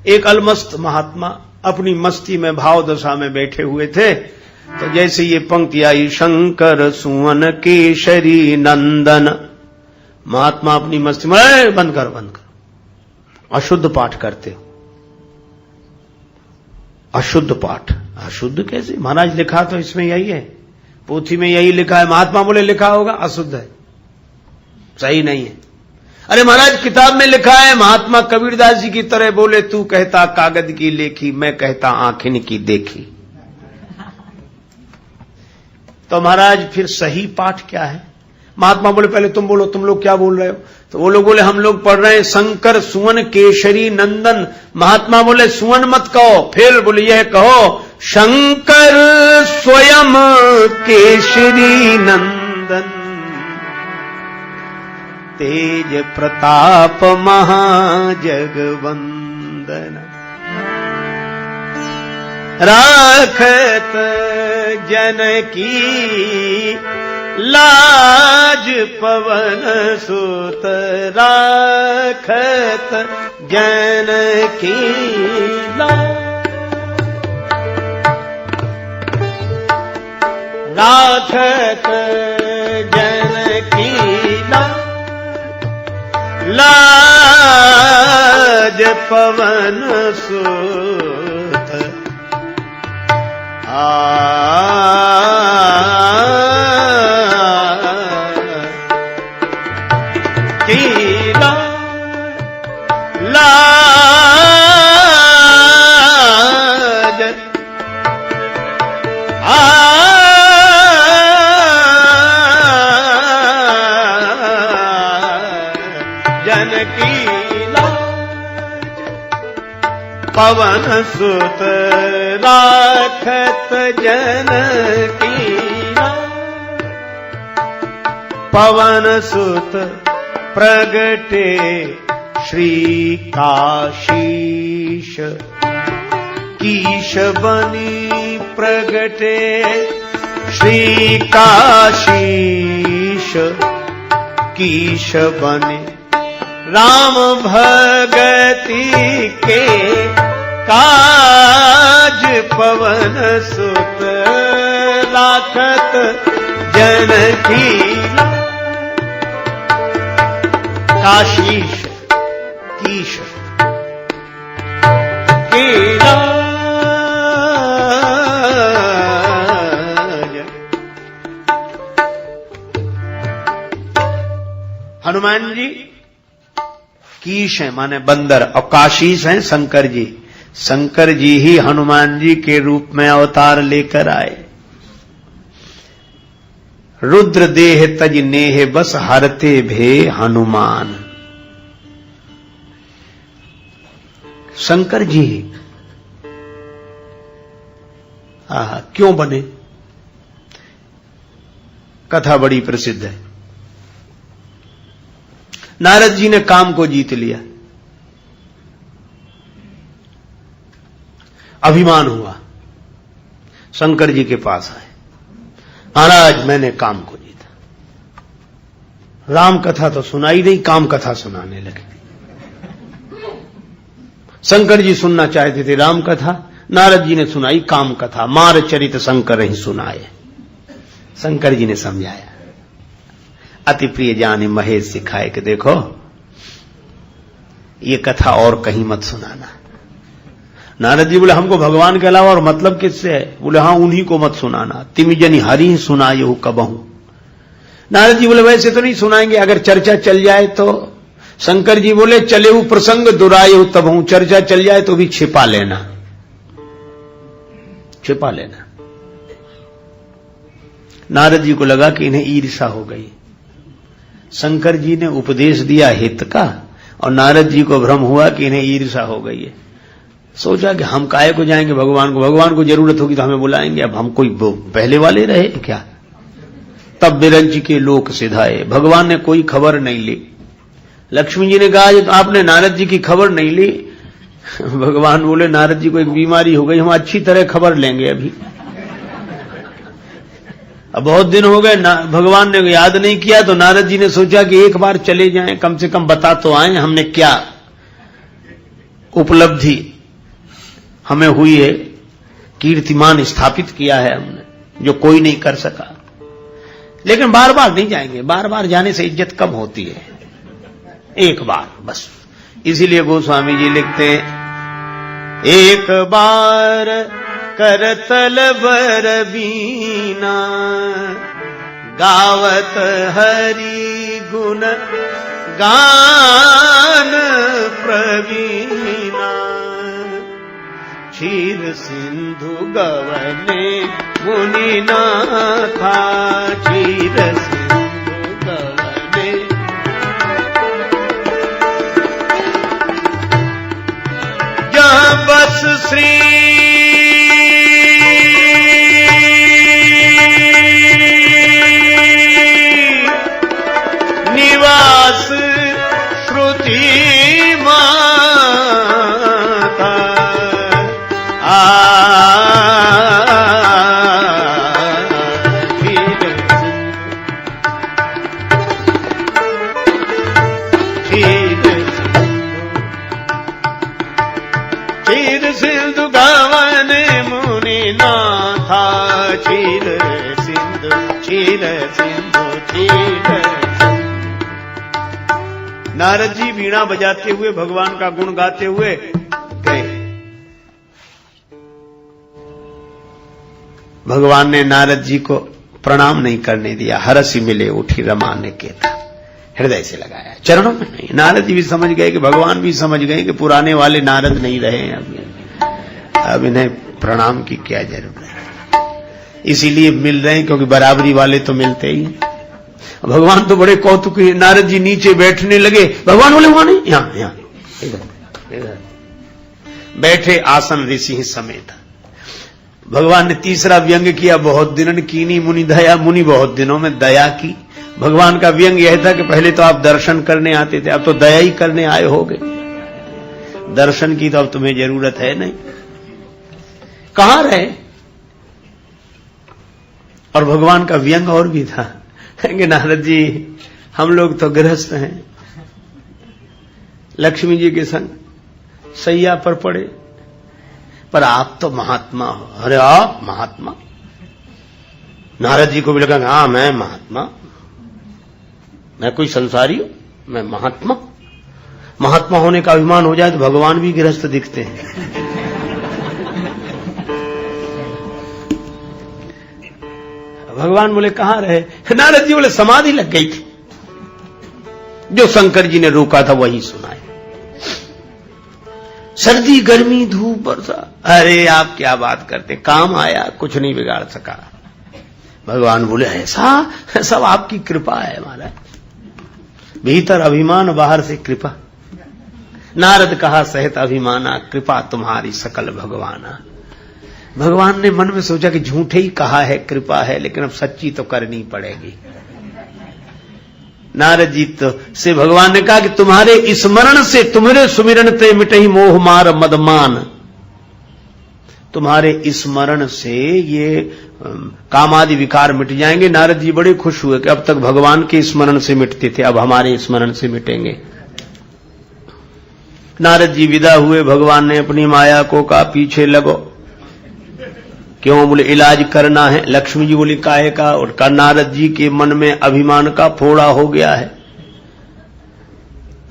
एक अलमस्त महात्मा अपनी मस्ती में भाव दशा में बैठे हुए थे, तो जैसे ये पंक्ति आई शंकर सुवन केसरी नंदन, महात्मा अपनी मस्ती में बंद कर, अशुद्ध पाठ करते हो, अशुद्ध पाठ। अशुद्ध कैसे महाराज? लिखा तो इसमें यही है, पोथी में यही लिखा है। महात्मा बोले लिखा होगा अशुद्ध है, सही नहीं है। अरे महाराज किताब में लिखा है। महात्मा कबीरदास जी की तरह बोले तू कहता कागज की लेखी, मैं कहता आंखिन की देखी। तो महाराज फिर सही पाठ क्या है? महात्मा बोले पहले तुम बोलो, तुम लोग क्या बोल रहे हो? तो वो लोग बोले हम लोग पढ़ रहे हैं शंकर सुवन केसरी नंदन। महात्मा बोले सुवन मत कहो, फिर बोले यह कहो शंकर स्वयं केसरी नंदन, तेज प्रताप महाजगवंदन, राखत जनकी लाज पवन सुत, राखत जनकी लाज, राखत जनकी लाज पवन सुत, पवन सुत राखत जनकी, पवन सुत प्रगटे श्री काशीश, कीश बनी प्रगटे श्री काशीश, कीश बने राम भगति के काज, पवन सुत राखत जनकी, काशीश कीश केला हनुमान जी कीश है माने बंदर और काशीश हैं शंकर जी। शंकर जी ही हनुमान जी के रूप में अवतार लेकर आए। रुद्र देह तज नेह बस हरते भे हनुमान। शंकर जी क्यों बने? कथा बड़ी प्रसिद्ध है। नारद जी ने काम को जीत लिया, अभिमान हुआ, शंकर जी के पास आए, महाराज मैंने काम को जीता। राम कथा तो सुनाई नहीं, काम कथा सुनाने लगे। शंकर जी सुनना चाहते थे राम कथा, नारद जी ने सुनाई काम कथा। मार चरित शंकर ही सुनाए। शंकर जी ने समझाया, अति प्रिय जानी महेश सिखाए कि देखो ये कथा और कहीं मत सुनाना। नारद जी बोले हमको भगवान के अलावा और मतलब किससे है? बोले हाँ उन्हीं को मत सुनाना। तिमि जनी हरि ही सुनायो कबहू। नारद जी बोले वैसे तो नहीं सुनाएंगे, अगर चर्चा चल जाए तो। शंकर जी बोले चले वो प्रसंग दुरायो तबहू, चर्चा चल जाए तो भी छिपा लेना, छिपा लेना। नारद जी को लगा कि इन्हें ईर्षा हो गई। शंकर जी ने उपदेश दिया हित का और नारद जी को भ्रम हुआ कि इन्हें ईर्षा हो गई है। सोचा कि हम काहे को जाएंगे भगवान को जरूरत होगी तो हमें बुलाएंगे, अब हम कोई पहले वाले रहे क्या? तब बिरंची के लोक सिधाए, भगवान ने कोई खबर नहीं ली। लक्ष्मी जी ने कहा तो आपने नारद जी की खबर नहीं ली। भगवान बोले नारद जी को एक बीमारी हो गई, हम अच्छी तरह खबर लेंगे अभी। अब बहुत दिन हो गए, भगवान ने याद नहीं किया तो नारद जी ने सोचा कि एक बार चले जाएं, कम से कम बता तो आए हमने क्या उपलब्धि हमें हुई है, कीर्तिमान स्थापित किया है हमने जो कोई नहीं कर सका। लेकिन बार बार नहीं जाएंगे, बार बार जाने से इज्जत कम होती है, एक बार बस। इसीलिए गोस्वामी जी लिखते हैं एक बार करतल बर बीना गावत हरि गुण गान प्रवीणा। क्षीर सिंधु गवने मुनि नाथा, क्षीर सिंधु गवने जहाँ बस श्री निवास श्रुति माता। क्षीर सिंधु गवन मुनि नाथा, क्षीर सिंधु क्षीर सिंधु क्षीर। नारद जी वीणा बजाते हुए भगवान का गुण गाते हुए गए। भगवान ने नारद जी को प्रणाम नहीं करने दिया। हरसी मिले उठी रमा ने केता, हृदय से लगाया, चरणों में नहीं। नारद जी भी समझ गए कि भगवान भी समझ गए कि पुराने वाले नारद नहीं रहे हैं, अब इन्हें प्रणाम की क्या जरूरत है। इसीलिए मिल रहे हैं क्योंकि बराबरी वाले तो मिलते ही। भगवान तो बड़े कौतुक। नारद जी नीचे बैठने लगे, भगवान बोले वहां नहीं, यहां इधर बैठे आसन ऋषि समेत। भगवान ने तीसरा व्यंग किया, बहुत दिनन कीनी मुनि दया। मुनि बहुत दिनों में दया की। भगवान का व्यंग यह था कि पहले तो आप दर्शन करने आते थे, अब तो दया ही करने आए होगे। दर्शन की तो अब तुम्हें जरूरत है नहीं, कहां रहे। और भगवान का व्यंग और भी था कि नारद जी हम लोग तो गृहस्थ हैं, लक्ष्मी जी के संग सैया पर पड़े, पर आप तो महात्मा हो। अरे आप महात्मा? नारद जी को भी लगा हाँ मैं महात्मा, मैं कोई संसारी हूं? मैं महात्मा, महात्मा होने का अभिमान हो जाए तो भगवान भी गृहस्थ दिखते हैं। भगवान बोले कहां रहे? नारद जी बोले समाधि लग गई थी। जो शंकर जी ने रोका था वही सुनाए। सर्दी गर्मी धूप बरसा, अरे आप क्या बात करते, काम आया, कुछ नहीं बिगाड़ सका। भगवान बोले ऐसा सब आपकी कृपा है महाराज, भीतर अभिमान बाहर से कृपा। नारद कहा सहित अभिमाना, कृपा तुम्हारी सकल भगवाना। भगवान ने मन में सोचा कि झूठे ही कहा है कृपा है, लेकिन अब सच्ची तो करनी पड़ेगी। नारद जी तो से भगवान ने कहा कि तुम्हारे स्मरण से, तुम्हारे सुमिरन ते मिटहि मोह मार मदमान। तुम्हारे स्मरण से ये कामादि विकार मिट जाएंगे। नारद जी बड़े खुश हुए कि अब तक भगवान के स्मरण से मिटते थे, अब हमारे स्मरण से मिटेंगे। नारद जी विदा हुए। भगवान ने अपनी माया को कहा पीछे लगो। क्यों? बोले इलाज करना है। लक्ष्मी जी बोली काहे का? और नारद जी के मन में अभिमान का फोड़ा हो गया है।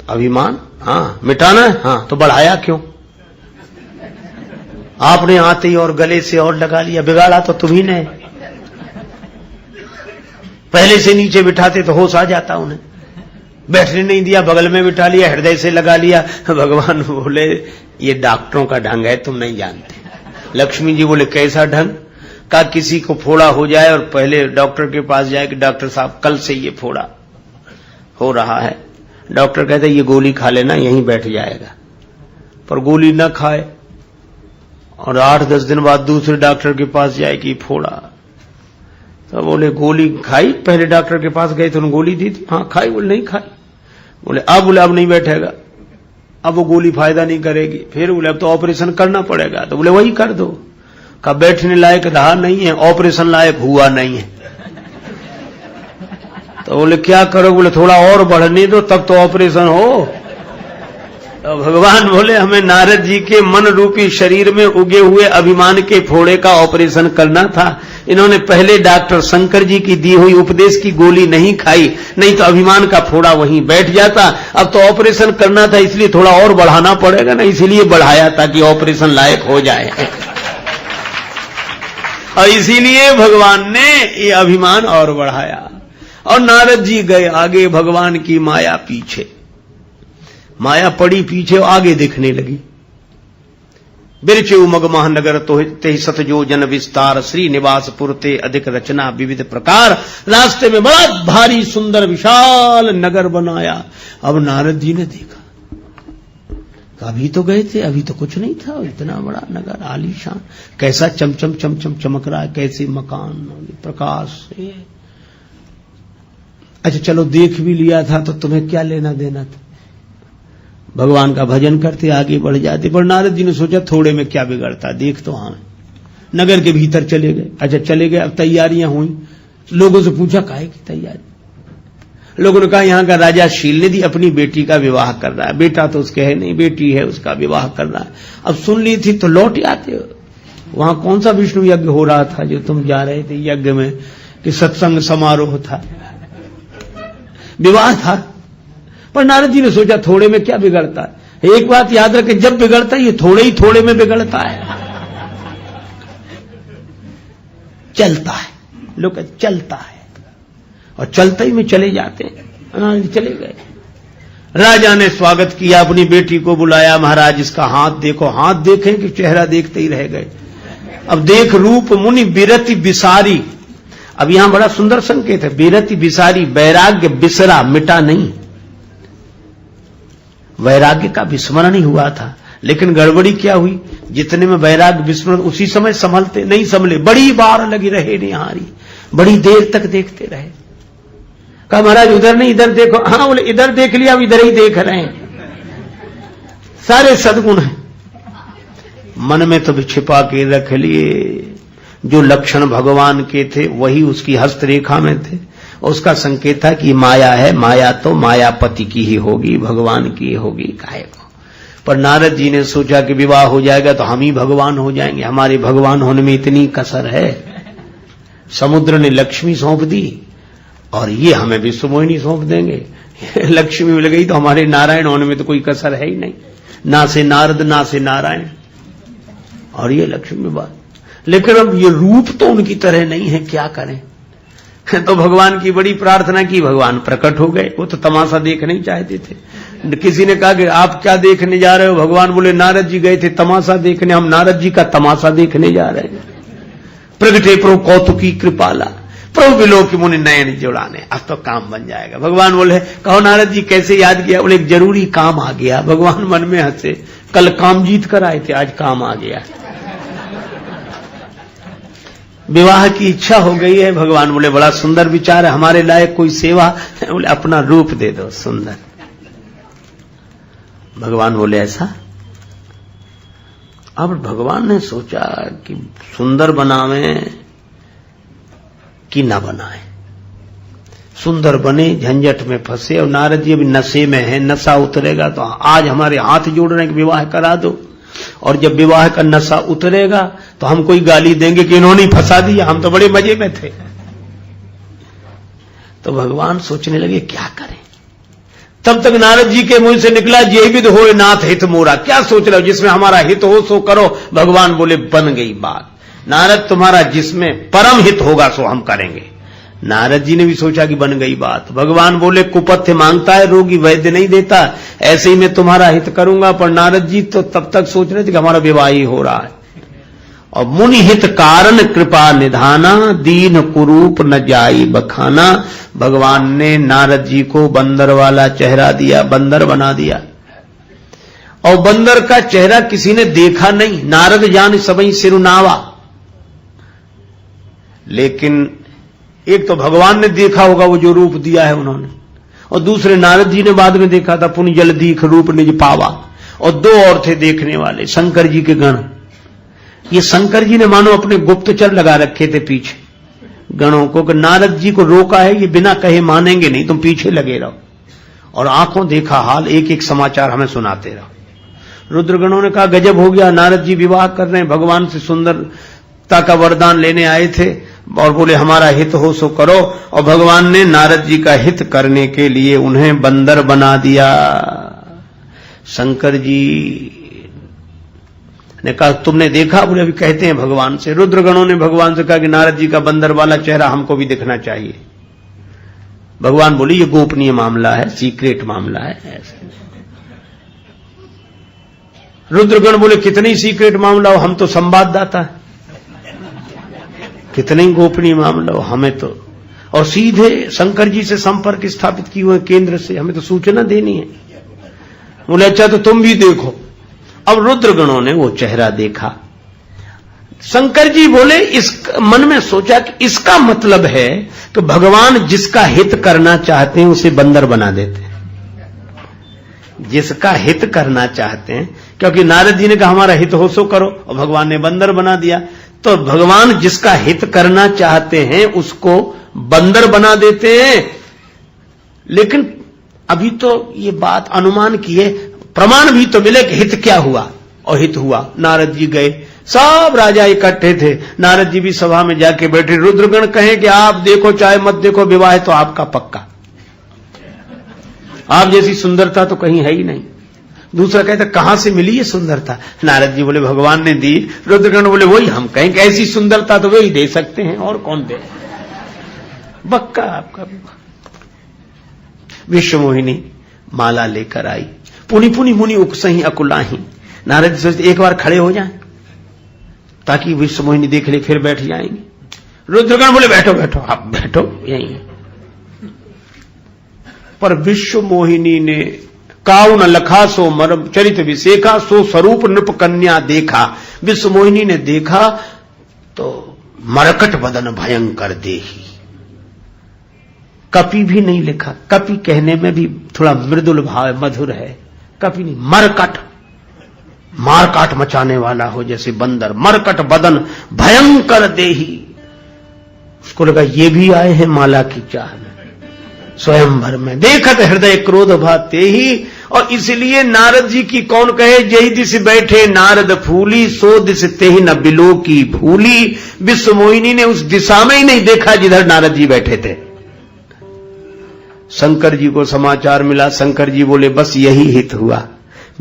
अभिमान हाँ मिटाना है, हाँ तो बढ़ाया क्यों? आपने आते ही और गले से और लगा लिया, बिगाड़ा तो तुम्ही ने। पहले से नीचे बिठाते तो होश आ जाता उन्हें। बैठने नहीं दिया, बगल में बिठा लिया, हृदय से लगा लिया। भगवान बोले ये डॉक्टरों का ढंग है, तुम नहीं जानते। लक्ष्मी जी बोले कैसा ढंग? का किसी को फोड़ा हो जाए और पहले डॉक्टर के पास जाए कि डॉक्टर साहब कल से ये फोड़ा हो रहा है। डॉक्टर कहता है ये गोली खा लेना, यहीं बैठ जाएगा। पर गोली न खाए और 8-10 दिन बाद दूसरे डॉक्टर के पास जाए कि फोड़ा। तो बोले गोली खाई? पहले डॉक्टर के पास गए तो उन्होंने गोली दी थी, हाँ खाई। बोले नहीं खाई। बोले अब नहीं बैठेगा, अब वो गोली फायदा नहीं करेगी। फिर बोले अब तो ऑपरेशन करना पड़ेगा। तो बोले वही कर दो। का बैठने लायक रहा नहीं है, ऑपरेशन लायक हुआ नहीं है। तो बोले क्या करो? बोले थोड़ा और बढ़ने दो तब तो ऑपरेशन हो। तो भगवान बोले हमें नारद जी के मन रूपी शरीर में उगे हुए अभिमान के फोड़े का ऑपरेशन करना था। इन्होंने पहले डॉक्टर शंकर जी की दी हुई उपदेश की गोली नहीं खाई, नहीं तो अभिमान का फोड़ा वहीं बैठ जाता। अब तो ऑपरेशन करना था, इसलिए थोड़ा और बढ़ाना पड़ेगा ना, इसलिए बढ़ाया ताकि ऑपरेशन लायक हो जाए। और इसीलिए भगवान ने ये अभिमान और बढ़ाया। और नारद जी गए आगे, भगवान की माया पीछे। माया पड़ी पीछे, आगे दिखने लगी। बिरचे उमग महानगर तो ते सतजो जन विस्तार, श्री निवास पुरते अधिक रचना विविध प्रकार। रास्ते में बड़ा भारी सुंदर विशाल नगर बनाया। अब नारद जी ने देखा, अभी तो गए थे, अभी तो कुछ नहीं था। इतना बड़ा नगर आलीशान, कैसा चमचम चमचम चमक रहा है, कैसे मकान प्रकाश से। अच्छा चलो देख भी लिया था तो तुम्हें क्या लेना देना था? भगवान का भजन करते आगे बढ़ जाते। पर नारद जी ने सोचा थोड़े में क्या बिगड़ता, देख तो हाँ। नगर के भीतर चले गए। अच्छा चले गए, अब तैयारियां हुई। लोगों से पूछा काहे की तैयारी? लोगों ने कहा यहाँ का राजा शीलनिधि अपनी बेटी का विवाह कर रहा है। बेटा तो उसके है नहीं, बेटी है, उसका विवाह कर रहा है। अब सुन ली थी तो लौट आते। वहां कौन सा विष्णु यज्ञ हो रहा था जो तुम जा रहे थे यज्ञ में, कि सत्संग समारोह था, विवाह था। पर नारद जी ने सोचा थोड़े में क्या बिगड़ता है। एक बात याद रखें, जब बिगड़ता है ये थोड़े ही थोड़े में बिगड़ता है। चलता है, लोग चलता है और चलते ही में चले जाते हैं। चले गए। राजा ने स्वागत किया, अपनी बेटी को बुलाया। महाराज इसका हाथ देखो। हाथ देखें कि चेहरा देखते ही रह गए। अब देख रूप मुनि बिरति बिसारी। अब यहां बड़ा सुंदर संकेत है, बिरति बिसारी, वैराग्य बिसरा, मिटा नहीं। वैराग्य का विस्मरण ही हुआ था, लेकिन गड़बड़ी क्या हुई, जितने में वैराग्य विस्मरण उसी समय संभलते नहीं संभले। बड़ी बार लगी रहे निहारी, बड़ी देर तक देखते रहे। कहा महाराज उधर नहीं इधर देखो। हाँ बोले इधर देख लिया, अब इधर ही देख रहे हैं। सारे सद्गुण हैं, मन में तो भी छिपा के रख लिए। जो लक्षण भगवान के थे वही उसकी हस्तरेखा में थे। उसका संकेत था कि माया है, माया तो मायापति की ही होगी, भगवान की होगी, काहे को। पर नारद जी ने सोचा कि विवाह हो जाएगा तो हम ही भगवान हो जाएंगे, हमारे भगवान होने में इतनी कसर है। समुद्र ने लक्ष्मी सौंप दी और ये हमें विश्व मोहिनी सौंप देंगे। लक्ष्मी मिल गई तो हमारे नारायण होने में तो कोई कसर है ही नहीं, ना से नारद ना से नारायण, और ये लक्ष्मी बात। लेकिन अब ये रूप तो उनकी तरह नहीं है, क्या करें। तो भगवान की बड़ी प्रार्थना की, भगवान प्रकट हो गए। वो तो तमाशा देखना ही चाहते थे। किसी ने कहा कि आप क्या देखने जा रहे हो? भगवान बोले नारद जी गए थे तमाशा देखने, हम नारद जी का तमाशा देखने जा रहे हैं। प्रगटे प्रभु कौतुकी कृपाला, प्रभु बिलो की मुनि नयन जुड़ाने, अब तो काम बन जाएगा। भगवान बोले कहो नारद जी कैसे याद किया? बोले एक जरूरी काम आ गया। भगवान मन में हंसे, कल काम जीत कर आए थे, आज काम आ गया। विवाह की इच्छा हो गई है। भगवान बोले बड़ा सुंदर विचार है, हमारे लायक कोई सेवा? बोले अपना रूप दे दो सुंदर। भगवान बोले ऐसा? अब भगवान ने सोचा कि सुंदर बनावे कि ना बनाए। सुंदर बने झंझट में फंसे, और नारद जी अभी नशे में है, नशा उतरेगा तो आज हमारे हाथ जोड़ रहे हैं कि विवाह करा दो, और जब विवाह का नशा उतरेगा तो हम कोई गाली देंगे कि इन्होंने फंसा दिया, हम तो बड़े मजे में थे। तो भगवान सोचने लगे क्या करें। तब तक नारद जी के मुंह से निकला, ये विद होए नाथ हित मोरा। क्या सोच रहे हो? जिसमें हमारा हित हो सो करो। भगवान बोले बन गई बात। नारद तुम्हारा जिसमें परम हित होगा सो हम करेंगे। नारद जी ने भी सोचा कि बन गई बात। भगवान बोले कुपथ्य मांगता है रोगी वैद्य नहीं देता, ऐसे ही मैं तुम्हारा हित करूंगा। पर नारद जी तो तब तक सोच रहे थे कि हमारा विवाह ही हो रहा है। और मुनि हित कारण कृपा निधाना, दीन कुरूप न जाई बखाना। भगवान ने नारद जी को बंदर वाला चेहरा दिया, बंदर बना दिया। और बंदर का चेहरा किसी ने देखा नहीं। नारद जान सबई सिरुनावा, लेकिन एक तो भगवान ने देखा होगा वो जो रूप दिया है उन्होंने, और दूसरे नारद जी ने बाद में देखा था, पुण्य जल दीख रूप निज पावा। और दो और थे देखने वाले, शंकर जी के गण। ये शंकर जी ने मानो अपने गुप्तचर लगा रखे थे पीछे गणों को, कि नारद जी को रोका है, ये बिना कहे मानेंगे नहीं, तुम पीछे लगे रहो। और आंखों देखा हाल, एक एक समाचार हमें सुनाते रहो। रुद्रगणों ने कहा गजब हो गया, नारद जी विवाह कर रहे हैं, भगवान से सुंदरता का वरदान लेने आए थे, और बोले हमारा हित हो सो करो। और भगवान ने नारद जी का हित करने के लिए उन्हें बंदर बना दिया। शंकर जी ने कहा तुमने देखा? बोले अभी कहते हैं भगवान से। रुद्रगणों ने भगवान से कहा कि नारद जी का बंदर वाला चेहरा हमको भी दिखना चाहिए। भगवान बोले ये गोपनीय मामला है, सीक्रेट मामला है। ऐसे रुद्रगण बोले कितनी सीक्रेट मामला हो, हम तो संवाददाता है, कितने गोपनीय मामला हो, हमें तो। और सीधे शंकर जी से संपर्क स्थापित किए हुए केंद्र से, हमें तो सूचना देनी है। बोले अच्छा तो तुम भी देखो। अब रुद्रगणों ने वो चेहरा देखा। शंकर जी बोले, इस मन में सोचा कि इसका मतलब है कि भगवान जिसका हित करना चाहते हैं उसे बंदर बना देते हैं। जिसका हित करना चाहते हैं, क्योंकि नारद जी ने कहा हमारा हित हो सो करो, और भगवान ने बंदर बना दिया। तो भगवान जिसका हित करना चाहते हैं उसको बंदर बना देते हैं। लेकिन अभी तो ये बात अनुमान की है, प्रमाण भी तो मिले कि हित क्या हुआ। और हित हुआ, नारद जी गए, सब राजा इकट्ठे थे, नारद जी भी सभा में जाके बैठे। रुद्रगण कहें कि आप देखो चाहे मत देखो, विवाह तो आपका पक्का, आप जैसी सुंदरता तो कहीं है ही नहीं। दूसरा कहता कहां से मिली ये सुंदरता? नारद जी बोले भगवान ने दी। रुद्रगण बोले वही हम कहें कि ऐसी सुंदरता तो वही दे सकते हैं, और कौन दे, पक्का आपका विवाह। विश्व मोहिनी माला लेकर आई, पुनि पुनि मुनि उकसही अकुलाही। नारद जी सोचते एक बार खड़े हो जाएं ताकि विश्व मोहिनी देख ले, फिर बैठ जाएंगे। रुद्रगण बोले बैठो बैठो, आप बैठो यहीं। पर विश्व मोहिनी ने काउ न लखा सो मरम चरित विशेखा, सो स्वरूप नृप कन्या देखा। विश्व मोहिनी ने देखा तो मरकट बदन भयंकर देही। कपि भी नहीं लिखा, कपि कहने में भी थोड़ा मृदुल भाव है, मधुर है। कपि नहीं, मरकट, मारकाट मचाने वाला हो जैसे बंदर। मरकट बदन भयंकर देही। उसको लगा ये भी आए हैं माला की चाह में, स्वयंवर में। देखत हृदय क्रोध भाते ही। और इसलिए नारद जी की कौन कहे, जही दिस बैठे नारद फूली, सो दिस तेहि न बिलो की भूली। विश्व मोहिनी ने उस दिशा में ही नहीं देखा जिधर नारद जी बैठे थे। शंकर जी को समाचार मिला। शंकर जी बोले बस यही हित हुआ।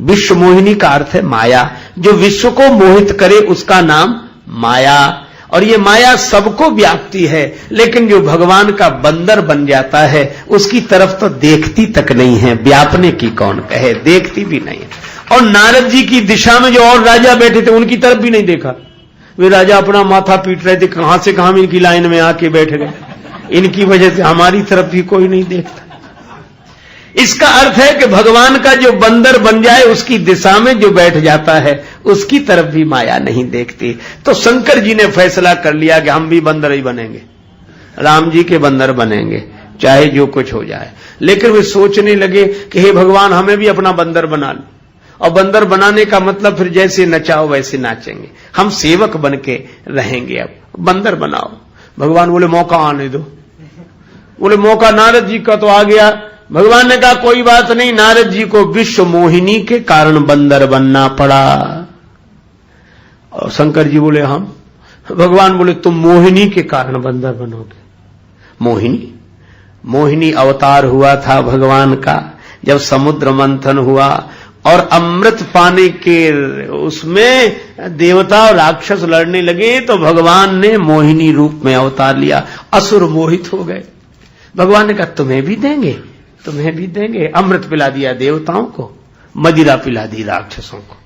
विश्व मोहिनी का अर्थ है माया। जो विश्व को मोहित करे उसका नाम माया, और ये माया सबको व्यापती है, लेकिन जो भगवान का बंदर बन जाता है उसकी तरफ तो देखती तक नहीं है। व्यापने की कौन कहे, देखती भी नहीं है। और नारद जी की दिशा में जो और राजा बैठे थे उनकी तरफ भी नहीं देखा। वे राजा अपना माथा पीट रहे थे, कहां से कहां इनकी लाइन में आके बैठ गए, इनकी वजह से हमारी तरफ भी कोई नहीं देखता। इसका अर्थ है कि भगवान का जो बंदर बन जाए उसकी दिशा में जो बैठ जाता है उसकी तरफ भी माया नहीं देखती। तो शंकर जी ने फैसला कर लिया कि हम भी बंदर ही बनेंगे, राम जी के बंदर बनेंगे, चाहे जो कुछ हो जाए। लेकिन वे सोचने लगे कि हे भगवान, हमें भी अपना बंदर बना लो। और बंदर बनाने का मतलब फिर जैसे नचाओ वैसे नाचेंगे, हम सेवक बन के रहेंगे, अब बंदर बनाओ। भगवान बोले मौका आने दो। बोले मौका नारद जी का तो आ गया। भगवान ने कहा कोई बात नहीं, नारद जी को विश्व मोहिनी के कारण बंदर बनना पड़ा। और शंकर जी बोले हम। भगवान बोले तुम मोहिनी के कारण बंदर बनोगे। मोहिनी अवतार हुआ था भगवान का। जब समुद्र मंथन हुआ और अमृत पाने के उसमें देवता और राक्षस लड़ने लगे तो भगवान ने मोहिनी रूप में अवतार लिया। असुर मोहित हो गए। भगवान ने कहा तुम्हें भी देंगे, तुम्हें भी देंगे। अमृत पिला दिया देवताओं को, मदिरा पिला दी राक्षसों को।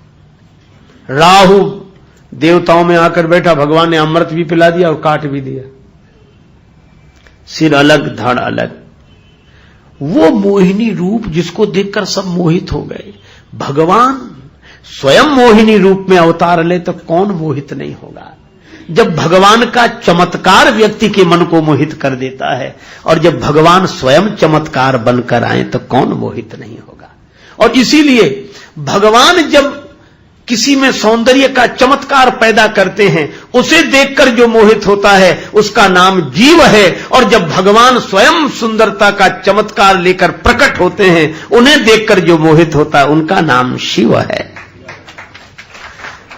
राहु देवताओं में आकर बैठा, भगवान ने अमृत भी पिला दिया और काट भी दिया। सिर अलग धड़ अलग। वो मोहिनी रूप जिसको देखकर सब मोहित हो गए। भगवान स्वयं मोहिनी रूप में अवतार ले तो कौन मोहित नहीं होगा। जब भगवान का चमत्कार व्यक्ति के मन को मोहित कर देता है, और जब भगवान स्वयं चमत्कार बनकर आए तो कौन मोहित नहीं होगा। और इसीलिए भगवान जब किसी में सौंदर्य का चमत्कार पैदा करते हैं, उसे देखकर जो मोहित होता है उसका नाम जीव है। और जब भगवान स्वयं सुंदरता का चमत्कार लेकर प्रकट होते हैं, उन्हें देखकर जो मोहित होता है उनका नाम शिव है।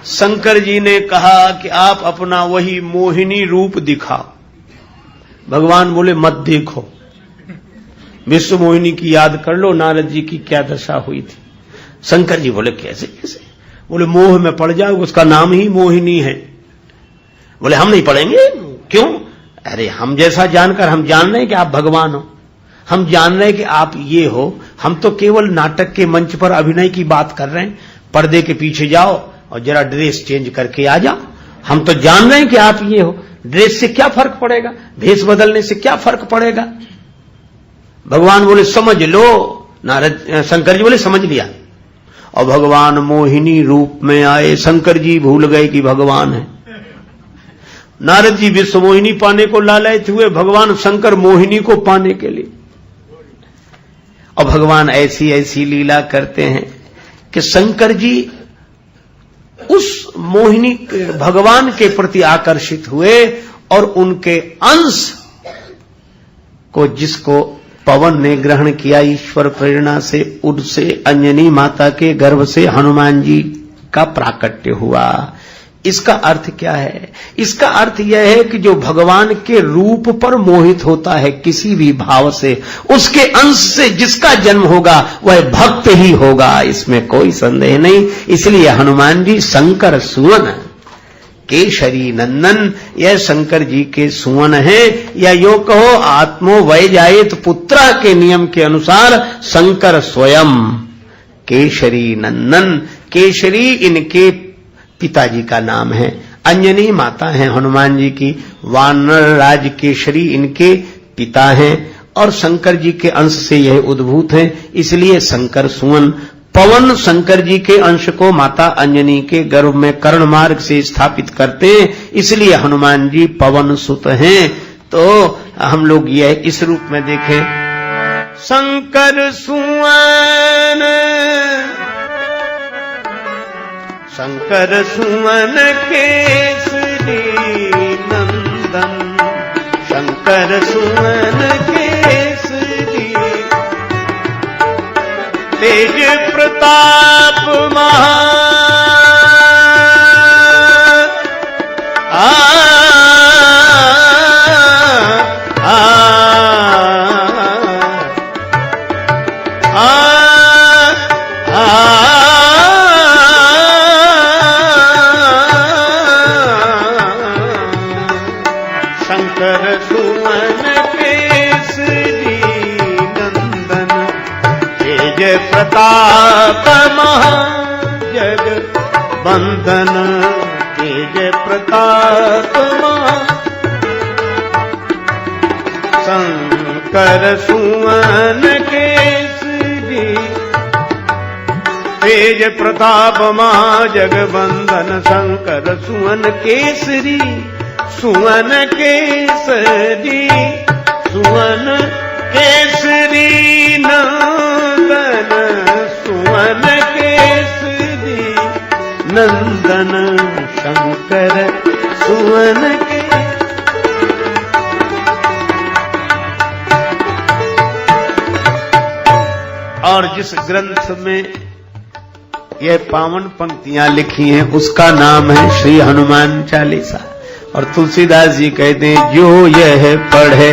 शंकर जी ने कहा कि आप अपना वही मोहिनी रूप दिखाओ। भगवान बोले मत देखो, विश्व मोहिनी की याद कर लो, नारद जी की क्या दशा हुई थी। शंकर जी बोले कैसे कैसे। बोले मोह में पड़ जाओ, उसका नाम ही मोहिनी है। बोले हम नहीं पढ़ेंगे। क्यों? अरे हम जैसा जानकर हम जान रहे हैं कि आप भगवान हो, हम जान रहे हैं कि आप ये हो। हम तो केवल नाटक के मंच पर अभिनय की बात कर रहे हैं। पर्दे के पीछे जाओ और जरा ड्रेस चेंज करके आ जाओ। हम तो जान रहे हैं कि आप ये हो। ड्रेस से क्या फर्क पड़ेगा, भेष बदलने से क्या फर्क पड़ेगा। भगवान बोले समझ लो। शंकर जी बोले समझ लिया। और भगवान मोहिनी रूप में आए। शंकर जी भूल गए कि भगवान है। नारद जी विश्व मोहिनी पाने को लालयित हुए, भगवान शंकर मोहिनी को पाने के लिए। और भगवान ऐसी ऐसी लीला करते हैं कि शंकर जी उस मोहिनी भगवान के प्रति आकर्षित हुए और उनके अंश को, जिसको पवन ने ग्रहण किया ईश्वर प्रेरणा से, उससे अंजनी माता के गर्भ से हनुमान जी का प्राकट्य हुआ। इसका अर्थ क्या है? इसका अर्थ यह है कि जो भगवान के रूप पर मोहित होता है किसी भी भाव से, उसके अंश से जिसका जन्म होगा वह भक्त ही होगा, इसमें कोई संदेह नहीं। इसलिए हनुमान जी शंकर सुवन केशरी नंदन, यह शंकर जी के सुवन है। या यो कहो आत्मो वै जायेत पुत्रा के नियम के अनुसार शंकर स्वयं केशरी नंदन। केशरी इनके पिताजी का नाम है, अंजनी माता है हनुमान जी की, वानर राज केशरी इनके पिता हैं, और शंकर जी के अंश से यह उद्भूत हैं, इसलिए शंकर सुवन। पवन शंकर जी के अंश को माता अंजनी के गर्भ में कर्ण मार्ग से स्थापित करते हैं, इसलिए हनुमान जी पवन सुत हैं। तो हम लोग यह इस रूप में देखें, शंकर सुवन शंकर सुवन केसरी नंदन, शंकर सुवन केसरी, तेज प्रताप महा शंकर सुमन केसरी नंदन तेज प्रताप महाजग बंदन तेज प्रताप शंकर सुमन केसरी तेज प्रताप महाजगबंदन शंकर सुमन केसरी सुमन केसरी सुमन केसरी नंदन सुमन केसरी नंदन शंकर सुमन के और जिस ग्रंथ में यह पावन पंक्तियां लिखी हैं उसका नाम है श्री हनुमान चालीसा। और तुलसीदास जी कहते हैं जो यह पढ़े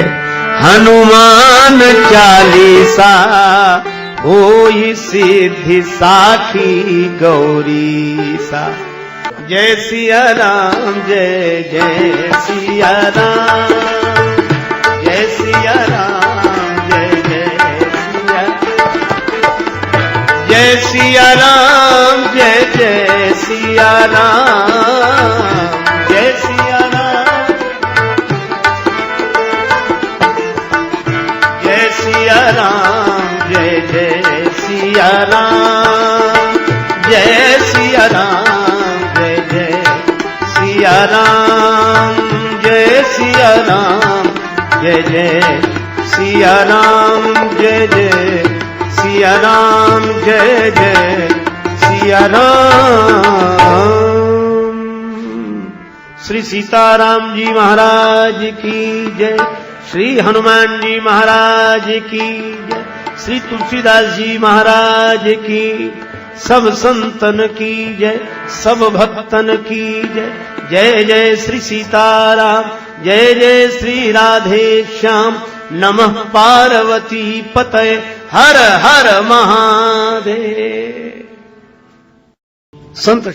हनुमान चालीसा होई सिद्धि साखी गौरी सा। जय सिया राम जय जय सिया राम जय सिया राम जय जय सिया जय सिया राम जय जय सिया राम जय सिया राम जय सिया राम जय जय सिया राम जय सिया राम जय जय सिया राम जय सिया राम जय जय सिया राम जय जय सिया राम जय जय सिया राम। श्री सीताराम जी महाराज की जय। श्री हनुमान जी महाराज की जय। श्री तुलसीदास जी महाराज की। सब संतन की जय। सब भक्तन की जय। जय जय श्री सीताराम जय जय श्री राधे श्याम। नमः पार्वती पतये हर हर महादेव। संत